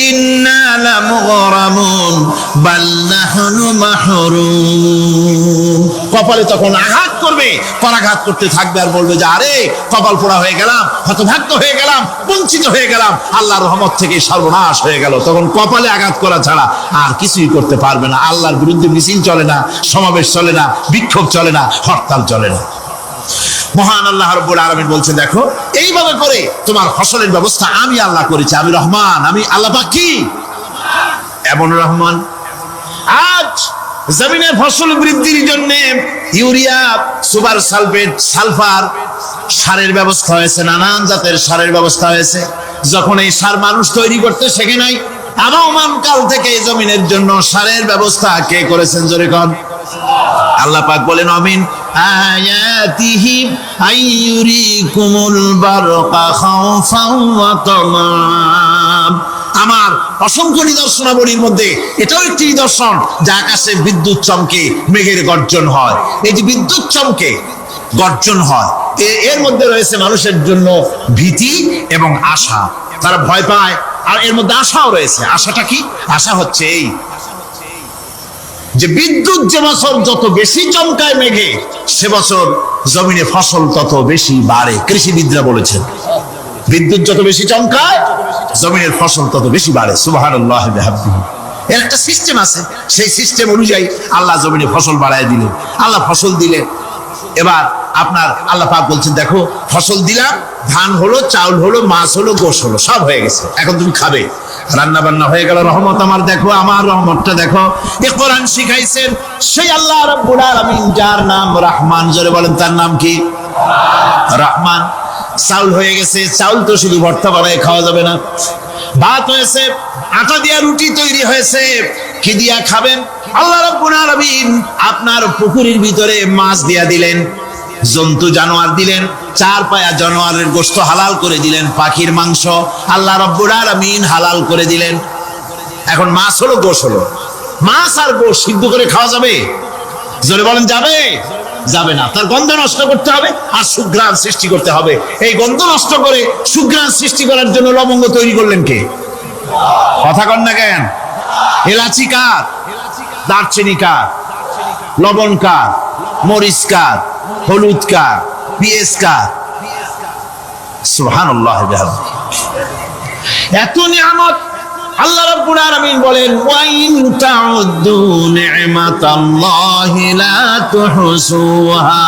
ইন্না লামুগরামুন বাল নাহনু মাহরুম। কপালে তখন আঘাত করবে, পরাঘাত করতে থাকবে আর বলবে যে আরে কপাল পোড়া হয়ে গেলাম, হতভাগ্য হয়ে গেলাম, বঞ্চিত হয়ে গেলাম, আল্লাহর রহমত থেকে সর্বনাশ হয়ে গেল। তখন কপালে আঘাত করা ছাড়া আর কিছুই করতে পারবে না। আল্লাহর বিরুদ্ধে মিছিল চলে না, সমাবেশ চলে না, বিক্ষোভ চলে না, হরতাল চলে না। মহান আল্লাহ রাব্বুল আলামিন বলছেন, দেখো এইভাবে করে তোমার ফসলের ব্যবস্থা আমি আল্লাহ করেছি। আমি রহমান, আমি আল্লাহ পাক কি এমন রহমান। আজ জমিনে ফসল বৃদ্ধির জন্য ইউরিয়া, সুপার সালফেট, সালফার সারের ব্যবস্থা হয়েছে, নানান জাতের সারের ব্যবস্থা হয়েছে। যখন এই সার মানুষ তৈরি করতে শেখে নাই, আবহমান কাল থেকে এই জমিনের জন্য সারের ব্যবস্থা কে করেছেন? জোরে কোন আল্লাহ পাক বলেন, আমিন আয়াতিহি আইয়ুরিকুমুল বারকা খাওফান ওয়া তামাম। আমার অসংখ্য নিদর্শনাবলীর মধ্যে এটাও একটি নিদর্শন যে আকাশে বিদ্যুৎ চমকে মেঘের গর্জন হয়। এই যে বিদ্যুৎ চমকে গর্জন হয়, এর মধ্যে রয়েছে মানুষের জন্য ভীতি এবং আশা। তারা ভয় পায়, আর এর মধ্যে আশাও রয়েছে। আশাটা কি? আশা হচ্ছে এই যে বিদ্যুৎ যে বছর যত বেশি চমকায় মেঘে, সে বছর জমিনে ফসল তত বেশি বাড়ে। কৃষিবিদরা বলেছেন বিদ্যুৎ যত বেশি চমকায় জমিনের ফসল তত বেশি বাড়ে। সুবহানাল্লাহ বিহামদিহি। এর একটা সিস্টেম আছে, সেই সিস্টেম অনুযায়ী আল্লাহ জমিনে ফসল বাড়ায় দিলেন। আল্লাহ ফসল দিলেন। এবার আপনার আল্লাহ পাক বলছেন, দেখো ফসল দিলাম, ধান হলো, চাউল হলো, মাছ হলো, গোশ হলো, সব হয়ে গেছে, এখন তুমি খাবে। রান্না বান্না হয়ে গেল, রহমত আমার দেখো, আমার রহমতটা দেখো। এ কোরআন শিখাইছেন সেই আল্লাহ রাব্বুল আলামিন, যার নাম রহমান। জোরে বলেন, তার নাম কি? রহমান। চাউল হয়ে গেছে, চাউল তো শুধু ভর্তা বানায় খাওয়া যাবে না। ভাত হয়েছে, আটা দিয়া রুটি তৈরি হয়েছে, কি দিয়া খাবেন? আল্লাহ রাব্বুল আলামিন আপনার পুকুরের ভিতরে মাছ দিয়া দিলেন, জন্তু জানোয়ার দিলেন, চার পায়া জানোয়ারের গোশত হালাল করে দিলেন, পাখির মাংস আল্লাহ রাব্বুল আলামিন হালাল করে দিলেন। এখন মাছ হলো, গোশ হলো। মাছ আর গোশ সিদ্ধ করে খাওয়া যাবে? জোরে বলেন, যাবে? যাবে না। তার গন্ধ নষ্ট করতে হবে আর সুঘ্রাণ সৃষ্টি করতে হবে। এই গন্ধ নষ্ট করে সুঘ্রাণ সৃষ্টি করার জন্য লবঙ্গ তৈরি করলেন কে? কথা কন না কেন? এলাচি কার? দারচিনি কার? লবণ কার? মরিচ কার? হলুদ কার? পেঁয়াজ কার? সুবহানাল্লাহ বিহামদিহি। এত নিয়ামত আল্লাহ রাব্বুল আলামিন বলেন, ওয়া ইন তাউদ্দু নি'মাতাল্লাহি লা তুহসুহা।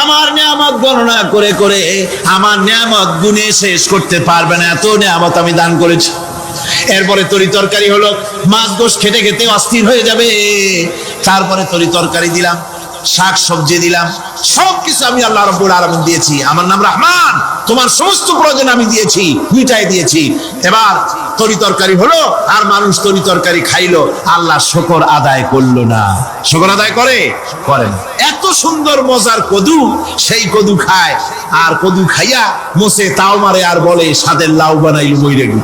আমার নিয়ামত গণনা করে করে আমার নিয়ামত গুণে শেষ করতে পারবে না, এত নিয়ামত আমি দান করেছি। এরপরে তরি তরকারি হলো, মাছ গোশ খেতে খেতে অস্থির হয়ে যাবে। তারপরে তরি তরকারি দিলাম, শাক সবজি দিলাম, সবকিছু আমি আল্লাহ রাব্বুল আলামিন দিয়েছি। আমার নাম রহমান, তোমার সমস্ত প্রয়োজন আমি দিয়েছি, মিটাই দিয়েছি। এবার তরি তরকারি হলো, আর মানুষ তরি তরকারি খাইলো, আল্লাহ শুকর আদায় করলো না। শুকর আদায় করে না। এত সুন্দর মজার কদু, সেই কদু খায়, আর কদু খাইয়া মোসে তাও মারে আর বলে স্বাদের লাউ বানাইলো মইরে গেল।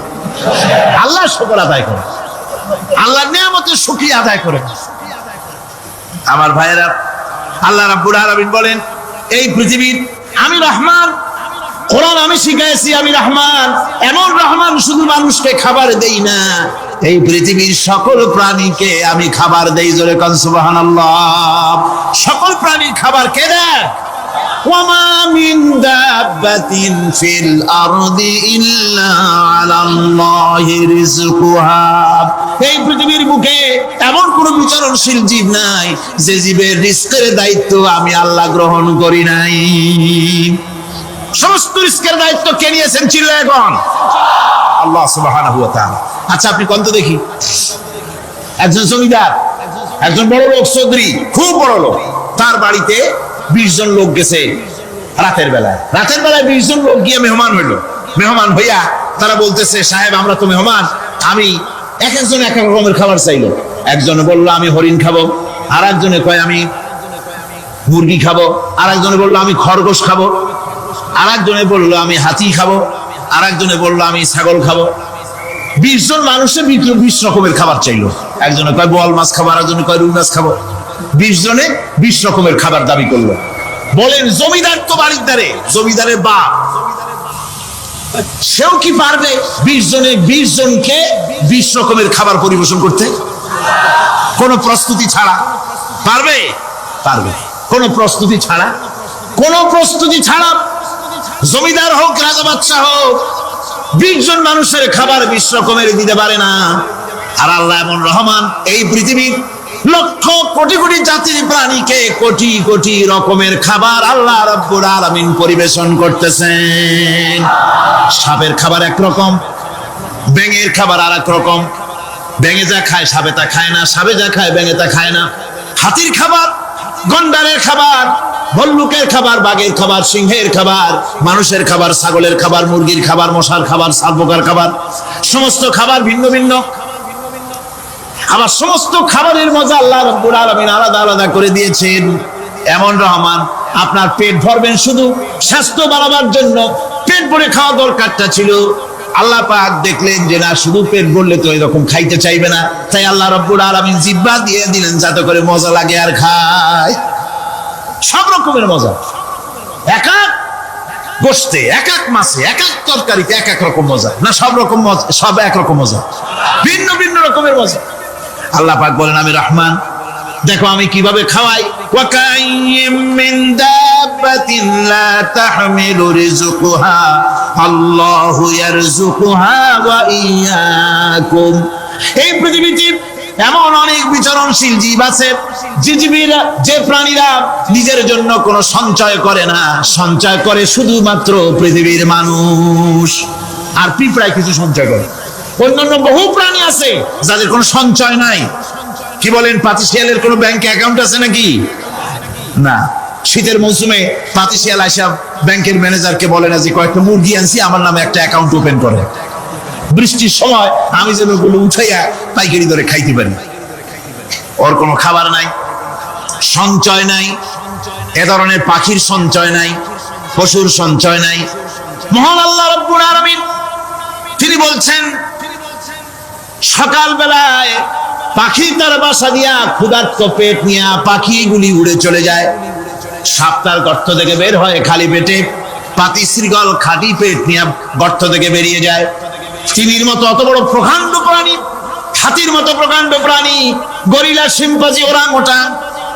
আল্লাহ শুকর আদায় করে, আল্লাহর নিয়ামতের শুকরিয়া আদায় করে। আমার ভাইয়েরা, আল্লাহ রাব্বুল আলামিন বলেন, এই পৃথিবীর আমি রহমান, কোরআন আমি শিখাইছি আমি রহমান। এমন রহমান শুধু মানুষকে খাবার দেই না, এই পৃথিবীর সকল প্রাণীকে আমি খাবার দেই। জোরে কোন সুবহানাল্লাহ। সকল প্রাণীর খাবার কে দেয়? ওয়ামা মিন দাব্বাতিন ফিল আরদি ইল্লা আলাল্লাহি রিজকুহা। এই পৃথিবীর বুকে এমন কোন বিচরণশীল জীব নাই যে জীবের রিজকের দায়িত্ব আমি আল্লাহ গ্রহণ করি নাই। সমস্ত রিজকের দায়িত্ব কে নিয়েছেন? চিল্লায় এখন আল্লাহ সুবহানাহু ওয়া তাআলা। আচ্ছা, আপনি কোন তো দেখি, একজন জমিদার, একজন বড় লোক, চৌধুরী, খুব বড় লোক, তার বাড়িতে 20 জন লোক গেছে রাতের বেলায়। 20 জন লোক গিয়ে মেহমান হইলো। মেহমান হইয়া তারা বলতেছে, সাহেব আমরা তো মেহমান, আমি এক একজন এক এক রকমের খাবার চাইলো। একজনে বললো আমি হরিণ খাবো, আর একজনে কয় আমি মুরগি খাবো, আর একজনে বললো আমি খরগোশ খাবো, আর একজনে বললো আমি হাতি খাবো, আর একজনে বললো আমি ছাগল খাবো। 20 জন মানুষের 20 রকমের খাবার চাইলো। একজনে কয় বোয়াল মাছ খাবো, আর একজনে কয় রুই মাছ খাবো। 20 জনে 20 রকমের খাবার দাবি করলো। বলেন জমিদার তো বাড়ির দ্বারে, জমিদারের বাপ সেও কি পারবে 20 জনকে 20 রকমের খাবার পরিবেশন করতে? কোনো প্রস্তুতি ছাড়া পারবে? পারবে। কোনো প্রস্তুতি ছাড়া, কোনো প্রস্তুতি ছাড়া, জমিদার হোক রাজা বাদশাহ হোক, 20 জন মানুষের খাবার 20 রকমের দিতে পারে না। আর আল্লাহ এমন রহমান, এই পৃথিবীর লক্ষ কোটি কোটি জাতির প্রাণীকে কোটি কোটি রকমের খাবার আল্লাহ রাব্বুল আলামিন পরিবেশন করতেছেন। সাপের খাবার একরকম, ব্যাঙের খাবার আর এক রকম। ব্যাঙে যা খায় সাপে তা খায় না, সাপে যা খায় ব্যাঙে তা খায় না। হাতির খাবার, গন্ডারের খাবার, ভল্লুকের খাবার, বাঘের খাবার, সিংহের খাবার, মানুষের খাবার, ছাগলের খাবার, মুরগির খাবার, মশার খাবার, সাপোকার খাবার, সমস্ত খাবার ভিন্ন ভিন্ন। আবার সমস্ত খাবারের মজা আল্লাহ রাব্বুল আলামিন আলাদা আলাদা করে দিয়েছেন। এমন রহমান, আপনার পেট ভরবেন শুধু স্বাস্থ্য বাড়াবার জন্য, পেট ভরে খাওয়া দরকারটা ছিল। আল্লাহ পাক দেখলেন যে না, শুধু পেট ভরলে তো এরকম খাইতে চাইবে না, তাই আল্লাহ রাব্বুল আলামিন জিহ্বা দিয়ে দিলেন যাতে করে মজা লাগে আর খায়। সব রকমের মজা, এক এক গোশতে, এক এক মাছে, এক এক তরকারিতে এক এক রকম মজা। না সব রকম মজা, সব এক রকম মজা, ভিন্ন ভিন্ন রকমের মজা। আল্লাহ পাক বলেন আমি রহমান, দেখো আমি কিভাবে খাওয়াই। ওয়া কাইয়্যিম মিন দাব্বাতিন লা তাহমিলু রিজকুহা আল্লাহু ইয়ারযুকুহা ওয়া ইয়্যাকুম। এই পৃথিবীতে এমন অনেক বিচরণশীল জীব আছে, যে প্রাণীরা নিজের জন্য কোনো সঞ্চয় করে না, সঞ্চয় করে শুধুমাত্র পৃথিবীর মানুষ। আর পিঁপড়ায় কিছু সঞ্চয় করে। অন্যান্য বহু প্রাণী আছে যাদের কোনো সঞ্চয় নাই। কি বলেন, পাতিশিয়ালের কোনো ব্যাংকে অ্যাকাউন্ট আছে নাকি? না। শীতের মৌসুমে পাতিশিয়াল আইসা ব্যাংকের ম্যানেজারকে বলে না যে কয়েকটা মুরগি আনছি, আমার নামে একটা অ্যাকাউন্ট ওপেন করে, বৃষ্টির সময় আমি যেন ওগুলো উঠাইয়া পাইকারি দরে খাইতে পারি। ওর কোনো খাবার নাই, সঞ্চয় নাই। এ ধরনের পাখির সঞ্চয় নাই, পশুর সঞ্চয় নাই। মহান আল্লাহ রাব্বুল আলামিন তিনি বলছেন, সকাল বেলায় পাখি তার বাসা দিয়া ক্ষুধার্ত পেট নিয়ে পাখিগুলি উড়ে চলে যায়। সাপ তার গর্ত থেকে বের হয় খালি পেটে, পাতি শৃগাল খাঁটি পেট নিয়ে গর্ত থেকে বেরিয়ে যায়। তিমির মতো অত বড় প্রকাণ্ড প্রাণী, হাতির মতো প্রকাণ্ড প্রাণী, গরিলা, শিম্পাঞ্জি, ওরাংওটাং,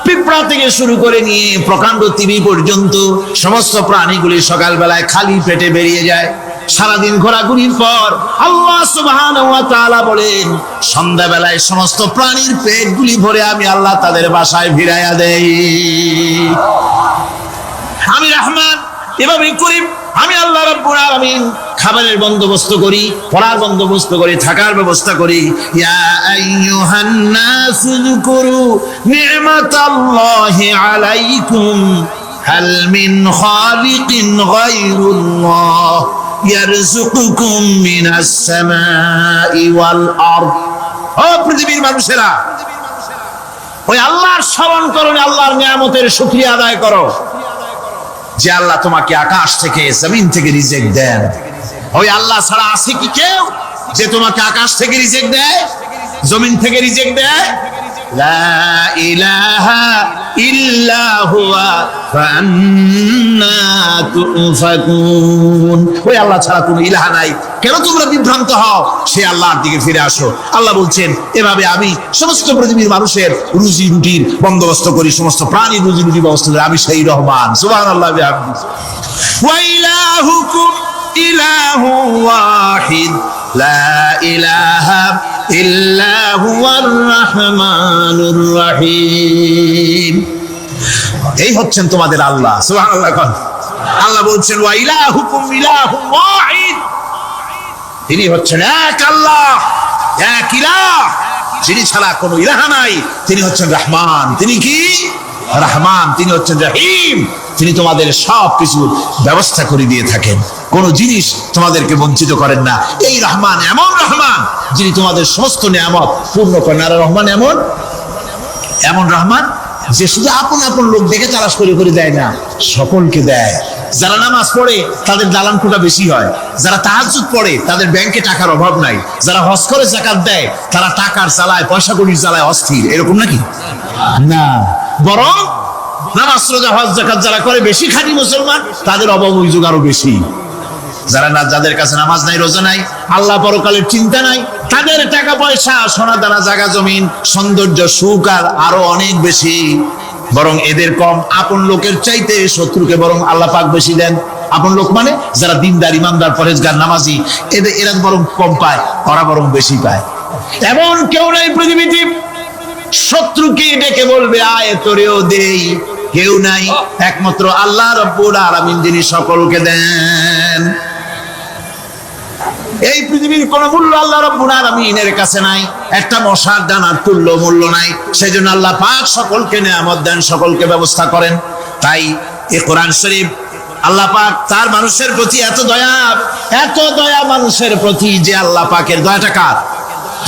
পিঁপড়া থেকে শুরু করে নিয়ে প্রকাণ্ড তিমি পর্যন্ত সমস্ত প্রাণীগুলি সকালবেলায় খালি পেটে বেরিয়ে যায়। সারাদিন ঘোরাঘুরির পর আল্লাহ সুবহানাহু ওয়া তাআলা বলেন, সন্ধ্যাবেলায় সমস্ত প্রাণীর পেটগুলি ভরে আমি আল্লাহ তাদের বাসায় ফিরাইয়া দেই। আমি রহমান, এভাবেই করি। আমি আল্লাহ রাব্বুল আলামিন খাবারের বন্দোবস্ত করি, পড়ার বন্দোবস্ত করি, থাকার ব্যবস্থা করি। ইয়া আইয়ুহান নাসু যকুরু নি'মাতাল্লাহি আলাইকুম হাল মিন খালিকিন গায়রুল্লাহ ইয়ারযুকুকুম মিনাস সামাই ওয়াল আরদ। ও পৃথিবীর মানুষেরা, ওই আল্লাহর স্মরণ করো, আল্লাহর নিয়ামতের শুকরিয়া আদায় করো যে আল্লাহ তোমাকে আকাশ থেকে, জমিন থেকে রিজিক দেন। ওই আল্লাহ ছাড়া আছে কি কেউ যে তোমাকে আকাশ থেকে রিজিক দেয়, জমিন থেকে রিজিক দেয়? লা ইলাহা ইল্লা হুয়া ফান্না তুফাকুন। ওই আল্লাহ ছাড়া কোনো ইলাহা নাই, কেন তোমরা বিভ্রান্ত হও? সেই আল্লাহর দিকে ফিরে আসো। আল্লাহ বলছেন, এভাবে আমি সমস্ত পৃথিবীর মানুষের রুজি রুটির বন্দোবস্ত করি, সমস্ত প্রাণীর রুজি রুটির ব্যবস্থা করি। আমি সেই রহমান। সুবহানাল্লাহ বিহামদিহি। ওয়া ইলাহুকুম ইলাহু ওয়াহিদ লা ইলাহা ইল্লা হুয়ার রাহমানুর রহিম। এই হচ্ছেন তোমাদের আল্লাহ। সুবহানাল্লাহ। আল্লাহ বলছেন, ওয়া ইলাহুকুম ইলাহুন ওয়াহিদ, তিনি হচ্ছেন এক আল্লাহ, এক ইলাহ, যিনি ছাড়া কোনো ইলাহ নাই। তিনি হচ্ছেন রহমান। তিনি কি? রহমান। তিনি হচ্ছেন রহিম। তিনি তোমাদের সব কিছুর ব্যবস্থা করে দিয়ে থাকেন, কোনো জিনিস তোমাদেরকে বঞ্চিত করেন না। এই রহমান এমন রহমান যিনি তোমাদের সমস্ত নিয়ামত পূর্ণ করেন। আর রহমান এমন রহমান যে শুধু আপন আপন লোক দেখে তালাশ করে করে দেয় না, সকলকে দেয়। যারা নামাজ পড়ে তাদের দালান কোঠা বেশি হয়, যারা তাহাজ্জুদ পড়ে তাদের ব্যাংকে টাকার অভাব নাই, যারা হজ করে যাকাত দেয় তারা টাকার জ্বালায়, পয়সা কড়ির জ্বালায় অস্থির। এরকম নাকি? না, বরং নামাজ রোজা হজ যাকাত যারা করে বেশি খাঁটি মুসলমান, তাদের অভাব অভিযোগ আরো বেশি। যাদের কাছে নামাজ নাই, রোজা নাই, আল্লাহ পরকালের চিন্তা নাই, তাদের টাকা পয়সা, সোনা দানা, জায়গা জমিন, সৌন্দর্য, সুখ আর আরো অনেক বেশি, বরং এদের কম। আপন লোকের চাইতে শত্রুকে বরং আল্লাহ পাক বেশি দেন। আপন লোক মানে যারা দিনদার, ইমানদার, পরেজগার, নামাজি, এরা বরং কম পায়, ওরা বরং বেশি পায়। এমন কেউ নাই পৃথিবীতে শত্রুকে ডেকে বলবে আয় তোরেও দেই, কেউ নাই, একমাত্র আল্লাহ রাব্বুল আলামিন যিনি সকলকে দেন। এই পৃথিবীর কোন মূল্য আল্লাহ রাব্বুল আলামিনের কাছে নাই, একটা মশার দানার তুল্য মূল্য নাই। সেজন্য আল্লাহ পাক সকলকে নেয়ামত দেন, সকলকে ব্যবস্থা করেন। তাই এই কোরআন শরীফ আল্লাহ পাক তার মানুষের প্রতি এত দয়া মানুষের প্রতি, যে আল্লাহ পাকের দয়াটা কার?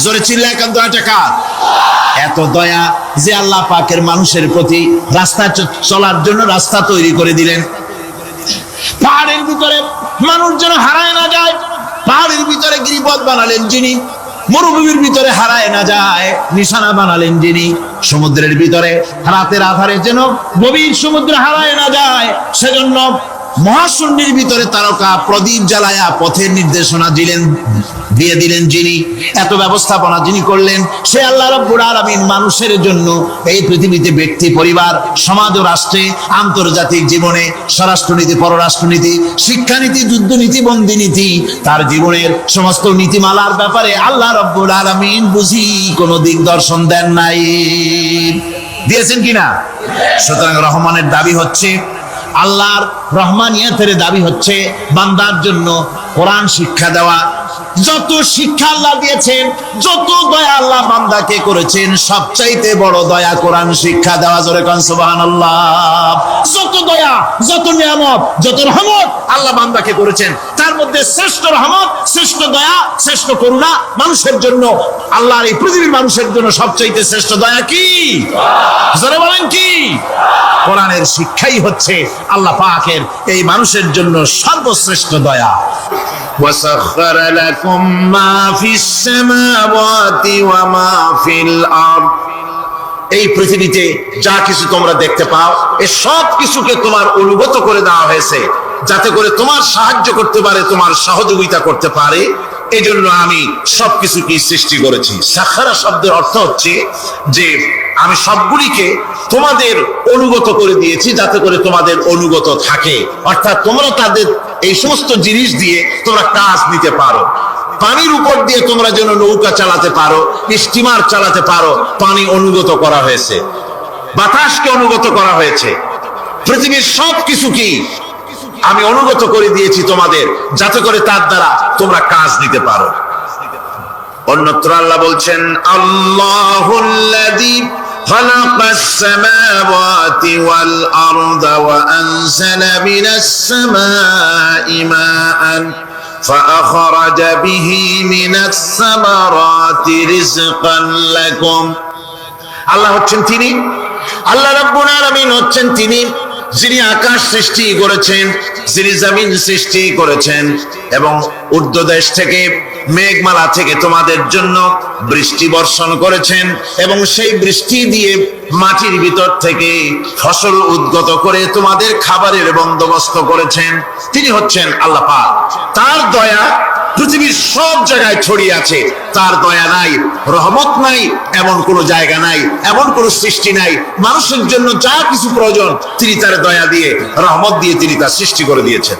জোরে চিল্লায় কেন, দয়াটা কার? এত দয়া যে আল্লাহ পাকের মানুষের প্রতি রাস্তা চলার জন্য রাস্তা তৈরি করে দিলেন। পাহাড়ের ভিতরে মানুষ যেন হারায় না যায়, পাহাড়ের ভিতরে গিরিপথ বানালেন যিনি, মরুভূমির ভিতরে হারায় না যায় নিশানা বানালেন যিনি, সমুদ্রের ভিতরে রাতের আধারে যেন গভীর সমুদ্রে হারায় না যায়, সেজন্য মহাশূন্যের ভিতরে তারকা প্রদীপ জ্বালায়া পথের নির্দেশনা দিয়ে দিলেন যিনি, এত ব্যবস্থাপনা যিনি করলেন, সে আল্লাহ রাব্বুল আলামিন মানুষের জন্য এই পৃথিবীতে ব্যক্তি, পরিবার, সমাজ ও রাষ্ট্রে, আন্তর্জাতিক জীবনে, স্বরাষ্ট্রনীতি, পররাষ্ট্রনীতি, শিক্ষানীতি, যুদ্ধনীতি, বন্দিনীতি, তার জীবনের সমস্ত নীতিমালার ব্যাপারে আল্লাহ রাব্বুল আলামিন বুঝি কোনো দিক দর্শন দেন নাই। দিয়েছেন কিনা? সুতরাং রহমানের দাবি হচ্ছে, আল্লাহর রহমানিয়তের দাবি হচ্ছে বান্দার জন্য কোরআন শিক্ষা দেওয়া। যত শিক্ষা আল্লাহ দিয়েছেন, যত দয়া আল্লাহ বান্দাকে করেছেন, সবচাইতে বড় দয়া কোরআন শিক্ষা দেওয়া। জোরে কোন সুবহানাল্লাহ। যত দয়া, যত নিয়ামত, যত রহমত আল্লাহ বান্দাকে করেছেন, তার মধ্যে শ্রেষ্ঠ রহমত, শ্রেষ্ঠ দয়া, শ্রেষ্ঠ করুণা মানুষের জন্য, আল্লাহর এই পৃথিবীর মানুষের জন্য সবচাইতে শ্রেষ্ঠ দয়া কি? জোরে বলেন কি? কোরআনের শিক্ষাই হচ্ছে আল্লাহ পাকের এই মানুষের জন্য সর্বশ্রেষ্ঠ দয়া। وَسَخَّرَ لَكُم مَّا فِي السَّمَاوَاتِ وَمَا فِي الْأَرْضِ। এই পৃথিবীতে যা কিছু তোমরা দেখতে পাও, এই সব কিছুকে তোমার অনুগত করে দেওয়া হয়েছে, যাতে করে তোমার সাহায্য করতে পারে, তোমার সহযোগিতা করতে পারে। এই জন্য আমি সবকিছুকে সৃষ্টি করেছি। সাখারা শব্দের অর্থ হচ্ছে যে আমি সবগুলিকে তোমাদের অনুগত করে দিয়েছি, যাতে করে তোমাদের অনুগত থাকে, অর্থাৎ তোমরা তাদের এই সমস্ত জিনিস দিয়ে তোমরা কাজ নিতে পারো। পানির উপর দিয়ে তোমরা যেন নৌকা চালাতে পারো, স্টিমার চালাতে পারো, পানি অনুগত করা হয়েছে, বাতাসকে অনুগত করা হয়েছে। পৃথিবীর সব কিছুকেই আমি অনুগত করে দিয়েছি তোমাদের, যাতে করে তার দ্বারা তোমরা কাজ নিতে পারো। অন্যত্র আল্লাহ বলছেন, আল্লাহুল্লাযী খালাকাস সামাওয়াতি ওয়াল আরদা ওয়া আনজালা মিনাস সামাই মাআন ফাআখরাজা বিহি মিনাস সামারাতি রিজকান লাকুম। আল্লাহ হচ্ছেন তিনি, আল্লাহ রাব্বুল আলামিন হচ্ছেন তিনি যিনি আকাশ সৃষ্টি করেছেন, যিনি জমিন সৃষ্টি করেছেন, এবং ঊর্ধ্বদেশ থেকে, মেঘমালা থেকে তোমাদের জন্য বৃষ্টি বর্ষণ করেছেন, এবং সেই বৃষ্টি দিয়ে মাটির ভিতর থেকে ফসল উদ্গত করে তোমাদের খাবারের বন্দোবস্ত করেছেন। তিনি হচ্ছেন আল্লাহ পাক। তার দয়া পৃথিবীর সব জায়গায় ছড়িয়ে আছে। তার দয়া নাই, রহমত নাই, এমন কোনো জায়গা নাই, এমন কোনো সৃষ্টি নাই। মানুষের জন্য যা কিছু প্রয়োজন তিনি তার দয়া দিয়ে, রহমত দিয়ে তিনি তা সৃষ্টি করে দিয়েছেন।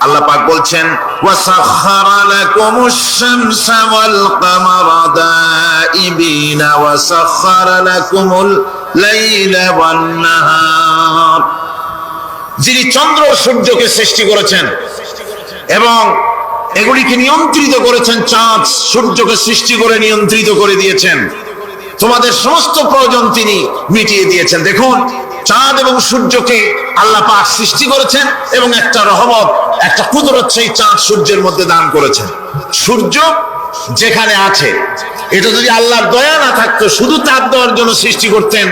আল্লাহ পাক বলছেন, ওয়াসাখারা লাকুমুশ শামসা ওয়াল কামারা দাইবিনা ওয়াসাখারা লাকুমুল লাইলা ওয়ান নাহার। যিনি চন্দ্র সূর্যকে সৃষ্টি করেছেন এবং এগুলিকে নিয়ন্ত্রিত করেছেন, চাঁদ সূর্যকে সৃষ্টি করে নিয়ন্ত্রিত করে দিয়েছেন, তোমাদের সমস্ত প্রয়োজন তিনি মিটিয়ে দিয়েছেন। দেখুন, চাঁদ এবং সূর্যকে আল্লাহ পাক সৃষ্টি করেছেন এবং একটা রহমত, একটা কুদরত সেই চাঁদ সূর্যের মধ্যে দান করেছেন। সূর্য যেখানে আছে, এটা যদি আল্লাহর দয়া না থাকতো, শুধু তাপ দেওয়ার জন্য সৃষ্টি করতেন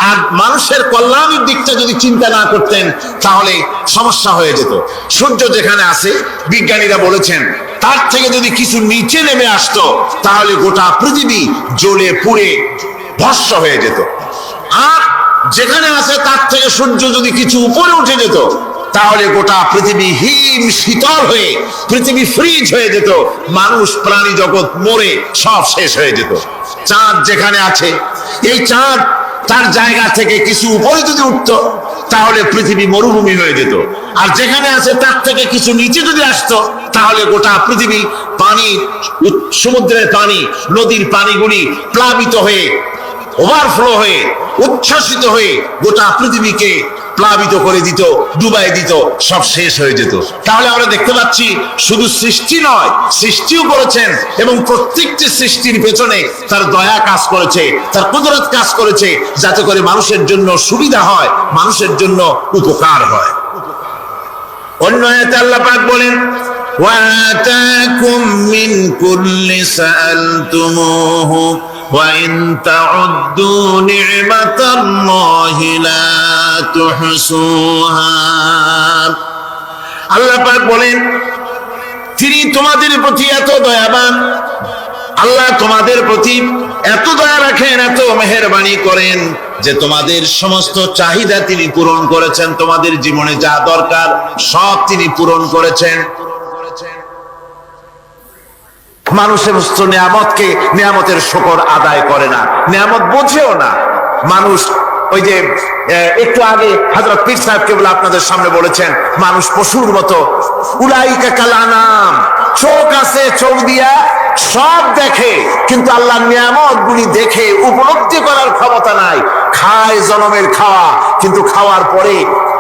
আর মানুষের কল্যাণের দিকটা যদি চিন্তা না করতেন, তাহলে সমস্যা হয়ে যেত। সূর্য যেখানে আছে, বিজ্ঞানীরা বলেছেন তার থেকে যদি কিছু নিচে নেমে আসতো, তাহলে গোটা পৃথিবী জ্বলে পুড়ে ভস্ম হয়ে যেত। আর যেখানে আছে তার থেকে সূর্য যদি কিছু উপরে উঠে যেত, তাহলে গোটা পৃথিবী হিম শীতল হয়ে, পৃথিবী ফ্রিজ হয়ে যেত, মানুষ প্রাণী জগৎ মরে সব শেষ হয়ে যেত। চাঁদ যেখানে আছে, এই চাঁদ তার জায়গা থেকে কিছু উপরে যদি উঠতো তাহলে পৃথিবী মরুভূমি হয়ে যেত, আর যেখানে আছে তার থেকে কিছু নিচে যদি আসতো তাহলে গোটা পৃথিবী পানি, সমুদ্রের পানি, নদীর পানিগুলি প্লাবিত হয়ে, ওভারফ্লো হয়ে, উচ্ছ্বাসিত হয়ে গোটা পৃথিবীকে প্লাবিত করে দিত, ডুবাই দিত, সব শেষ হয়ে যেত। তাহলে আমরা দেখতে পাচ্ছি শুধু সৃষ্টি নয়, সৃষ্টিও করেছেন, এবং প্রত্যেকটি সৃষ্টির পেছনে তার দয়া কাজ করেছে, তার কুদরত কাজ করেছে, যাতে করে মানুষের জন্য সুবিধা হয়, মানুষের জন্য উপকার হয়। অন্য আয়াতে আল্লাহ পাক বলেন, وآتاكم من كل سألتموه وإن تعدوا نعمة الله لا تحصوها। আল্লাহ পাক বলেন, তিনি তোমাদের প্রতি এত দয়াবান, আল্লাহ তোমাদের প্রতি এত দয়া রাখেন, এত মেহেরবানি করেন যে তোমাদের সমস্ত চাহিদা তিনি পূরণ করেছেন, তোমাদের জীবনে যা দরকার সব তিনি পূরণ করেছেন। মানুষ সমস্ত নিয়ামতকে, নিয়ামতের শুকর আদায় করে না, নিয়ামত বোঝেও না মানুষ। ওই যে একটু আগে হযরত পীর সাহেব কেবল আপনাদের সামনে বলেছেন, মানুষ পশুর মতো, উলাইকা কাল আনাম, চোখ আছে, চোখ দিয়া সব দেখে, কিন্তু আল্লাহর নিয়ামত গুলি দেখে উপলব্ধি করার ক্ষমতা নাই। খায় জনমের খাওয়া, কিন্তু খাওয়ার পরে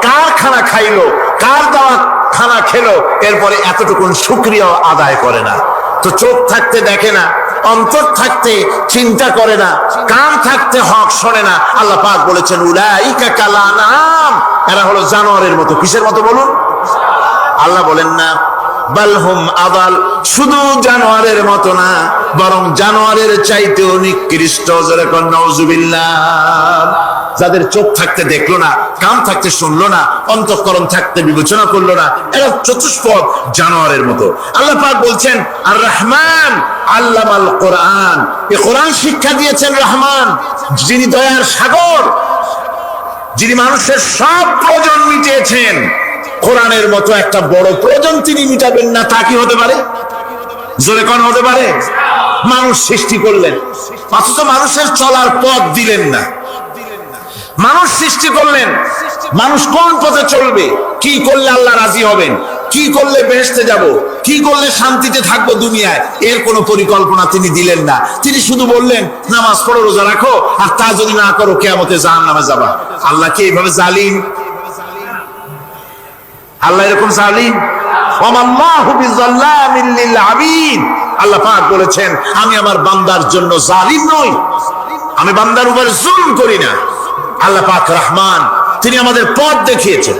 কার খানা খাইলো, কার দেওয়া খানা খেলো, এরপরে এতটুকুন শুকরিয়া আদায় করে না। তো চোখ থাকতে দেখে না, অন্তর থাকতে চিন্তা করে না, কান থাকতে হক শোনে না। আল্লাহ পাক বলেছেন, উলাইকা কাল আনাম, এরা হলো জানোয়ারের মতো। কিসের মতো বলুন? আল্লাহ বলেন না বালহুম আদাল, শুধু জানোয়ারের মতো না, বরং জানোয়ারের চাইতেও নিকৃষ্ট। জোরে কোন নাউজুবিল্লাহ। যাদের চোখ থাকতে দেখলো না, কান থাকতে শুনলো না, অন্তঃকরণ থাকতে বিবেচনা করলো না, এরা চতুষ্পদ জানোয়ারের মতো। আল্লাহ পাক বলছেন, আর রহমান আল্লামাল কোরআন, এই কোরআন শিক্ষা দিয়েছেন রহমান, যিনি দয়ার সাগর, যিনি মানুষের সব প্রয়োজন মিটিয়েছেন। কোরআনের মতো একটা বড় প্রয়োজন তিনি মিটাবেন না, তা কি হতে পারে? জোরে কোন হতে পারে? মানুষ সৃষ্টি করলেন, অথচ মানুষের চলার পথ দিলেন না। মানুষ সৃষ্টি করলেন, মানুষ কোন পথে চলবে, কি করলে আল্লাহ রাজি হবেন, কি করলে বেহেশতে যাব, কি করলে শান্তিতে থাকবো দুনিয়ায়, এর কোনো পরিকল্পনা তিনি দিলেন না। তিনি শুধু বললেন, নামাজ পড়ো, রোজা রাখো, আর তা যদি না করো কিয়ামতে জাহান্নামে যাবা। আল্লাহ কি এইভাবে জালিম? আল্লাহ এরকম জালিম? ওয়ামাল্লাহু বিযাল্লামিল লিল আবিদ। আল্লাহ পাক বলেছেন, আমি আমার বান্দার জন্য জালিম নই, আমি বান্দার উপরে জুলুম করি না। আল্লাহ পাক রহমান, তিনি আমাদের পথ দেখিয়েছেন।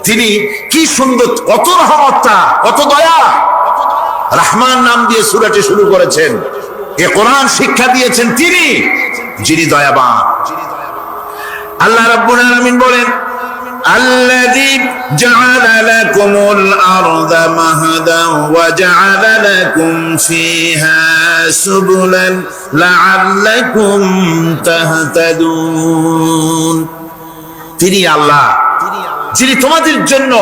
তিনি কি সুন্দর, কত রহমতটা, কত দয়া। রহমান নাম দিয়ে সূরাটি শুরু করেছেন। এ কোরআন শিক্ষা দিয়েছেন তিনি, যিনি দয়াবান। আল্লাহ রাব্বুল আলামিন বলেন, الذي جعل لكم الأرض مهدا وجعل لكم فيها سبلا لعلكم تهتدون। তিনি আল্লাহ, যিনি তোমাদের জন্য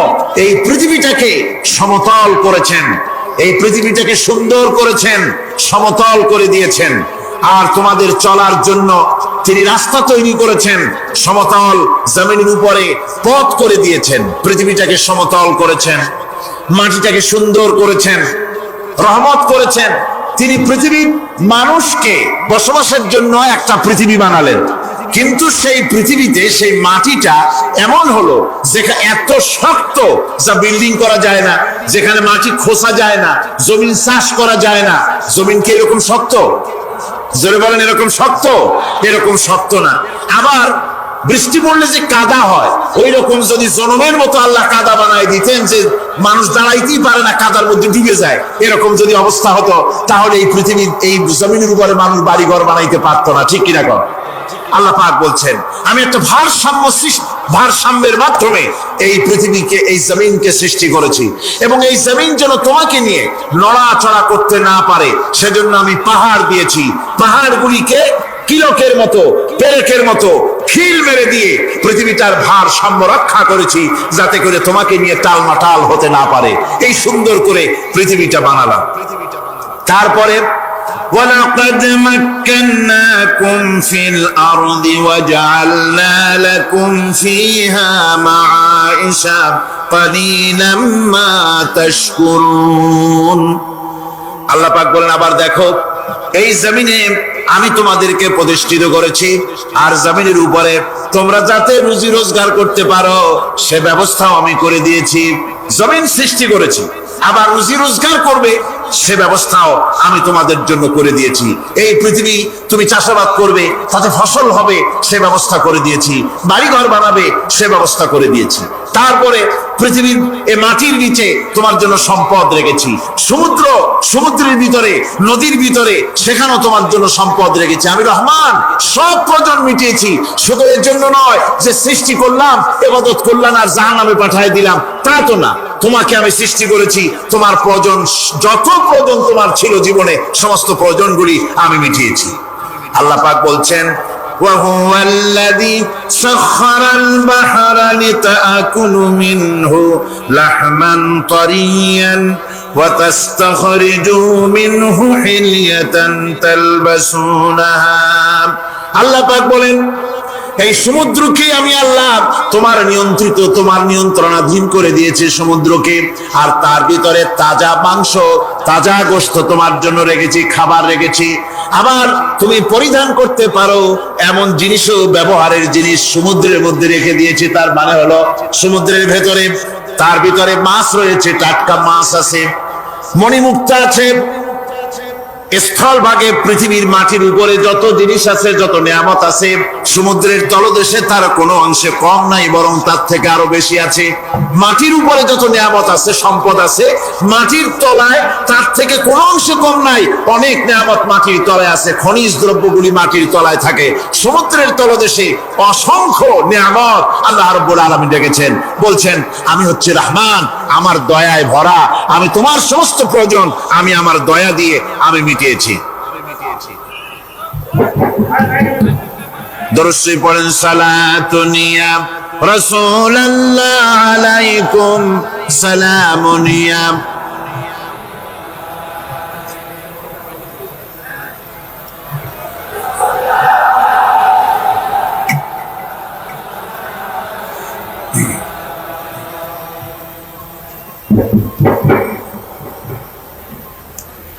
এই পৃথিবীটাকে সমতল করেছেন, এই পৃথিবীটাকে সুন্দর করেছেন, সমতল করে দিয়েছেন, আর তোমাদের চলার জন্য তিনি রাস্তা তৈরি করেছেন, সমতল জমিনের উপরে পথ করে দিয়েছেন, পৃথিবীটাকে সমতল করেছেন, মাটিটাকে সুন্দর করেছেন, রহমত করেছেন। তিনি পৃথিবীর মানুষকে বসবাসের জন্য একটা পৃথিবী বানালেন, কিন্তু সেই পৃথিবীতে সেই মাটিটা এমন হলো যেখানে এত শক্ত, যা বিল্ডিং করা যায় না, যেখানে মাটি খোসা যায় না, জমিন চাষ করা যায় না। জমিন কি এরকম শক্ত? জোরে বলেন, এরকম শক্ত? এরকম শক্ত না। আবার বৃষ্টি পড়লে যে কাদা হয়, ওই রকম যদি জনমের মতো আল্লাহ কাদা বানায় দিতেন যে মানুষ দাঁড়াইতেই পারে না, কাদার মধ্যে ডুবে যায়, এরকম যদি অবস্থা হতো, তাহলে এই পৃথিবীর এই জমিনের উপরে মানুষ বাড়ি ঘর বানাইতে পারতো না। ঠিক কিনা কর? আল্লাহ পাক বলছেন, আমি একটা ভারসাম্যের মাধ্যমে এই পৃথিবীকে, এই জমিনকে সৃষ্টি করেছি, এবং এই জমিন যেন তোমাকে নিয়ে নড়াচড়া করতে না পারে, সেজন্য আমি পাহাড় দিয়েছি। পাহাড়গুলিকে কিলকের মতো, পেরেকের মতো খিল মেরে দিয়ে পৃথিবীটার ভারসাম্য রক্ষা করেছি, যাতে করে তোমাকে নিয়ে টালমাটাল হতে না পারে। এই সুন্দর করে পৃথিবীটা বানালাম। তারপরে وَلَقَدْ مَكَّنَّاكُمْ فِي الْأَرْضِ وَجَعَلْنَا لَكُمْ فِيهَا مَعَائِشَ قَلِيلًا مَا تَشْكُرُونَ। আল্লাহ পাক বলেন, আবার দেখো, এই জমিনে আমি তোমাদেরকে প্রতিষ্ঠিত করেছি, আর জমিনের উপরে তোমরা যাতে রুজি রোজগার করতে পারো সে ব্যবস্থাও আমি করে দিয়েছি। জমিন সৃষ্টি করেছি, আবার রুজি রোজগার করবে সে ব্যবস্থাও আমি তোমাদের জন্য করে দিয়েছি। এই পৃথিবী তুমি চাষাবাদ করবে, তাতে ফসল হবে সে ব্যবস্থা করে দিয়েছি। বাড়িঘর বানাবে সে ব্যবস্থা করে দিয়েছি। তারপরে পৃথিবীর এই মাটির নিচে তোমার জন্য সম্পদ রেখেছি। সমুদ্রের ভিতরে, নদীর ভিতরে, সেখানেও তোমার জন্য সম্পদ রেখেছি। আমি রহমান সব প্রয়োজন মিটিয়েছি। শুধু এর জন্য নয় যে সৃষ্টি করলাম, ইবাদত করলাম আর জাহান্নামে পাঠিয়ে দিলাম, তা তো না। তোমাকে আমি সৃষ্টি করেছি, তোমার প্রয়োজন, যত প্রয়োজন তোমার ছিল জীবনে, সমস্ত প্রয়োজনগুলি আমি মিটিয়েছি। আল্লাহ পাক বলছেন, وهو الذي سخر البحر لتأكلوا منه لحما طريا وتستخرجوا منه حلية تلبسونها। আল্লাহ পাক বলেন, এই সমুদ্রকে আমি আল্লাহ তোমার নিয়ন্ত্রিত, তোমার নিয়ন্ত্রণাধীন করে দিয়েছি সমুদ্রকে, আর তার ভিতরে তাজা মাংস, তাজা গোশত তোমার জন্য রেখেছি, খাবার রেখেছি। আবার তুমি পরিধান করতে পারো এমন জিনিসও, ব্যবহারের জিনিস সমুদ্রের মধ্যে রেখে দিয়েছি। তার মানে হলো সমুদ্রের ভেতরে, তার ভিতরে মাছ রয়েছে, টাটকা মাছ আছে, মণিমুক্তা আছে। স্থলভাগে পৃথিবীর মাটির উপরে যত জিনিস আছে, যত নিয়ামত আছে, সমুদ্রের তলদেশে তার কোনো অংশে কম নাই, বরং তার থেকে আরো বেশি আছে। মাটির উপরে যত নিয়ামত আছে, সম্পদ আছে, মাটির তলায় তার থেকে কোনো অংশে কম নাই। অনেক নিয়ামত মাটির তলায় আছে, খনিজ দ্রব্যগুলি মাটির তলায় থাকে। সমুদ্রের তলদেশে অসংখ্য নিয়ামত আল্লাহ রাব্বুল আলামিন রেখেছেন। বলছেন, আমি হচ্ছে রহমান, আমার দয়ায় ভরা, আমি তোমার সমস্ত প্রয়োজন আমি আমার দয়া দিয়ে আমি মিটিয়েছি। দরুদ শরীফ পড়েন, সালাতুন ইয়া রাসূলুল্লাহ আলাইকুম সালামুন ইয়া।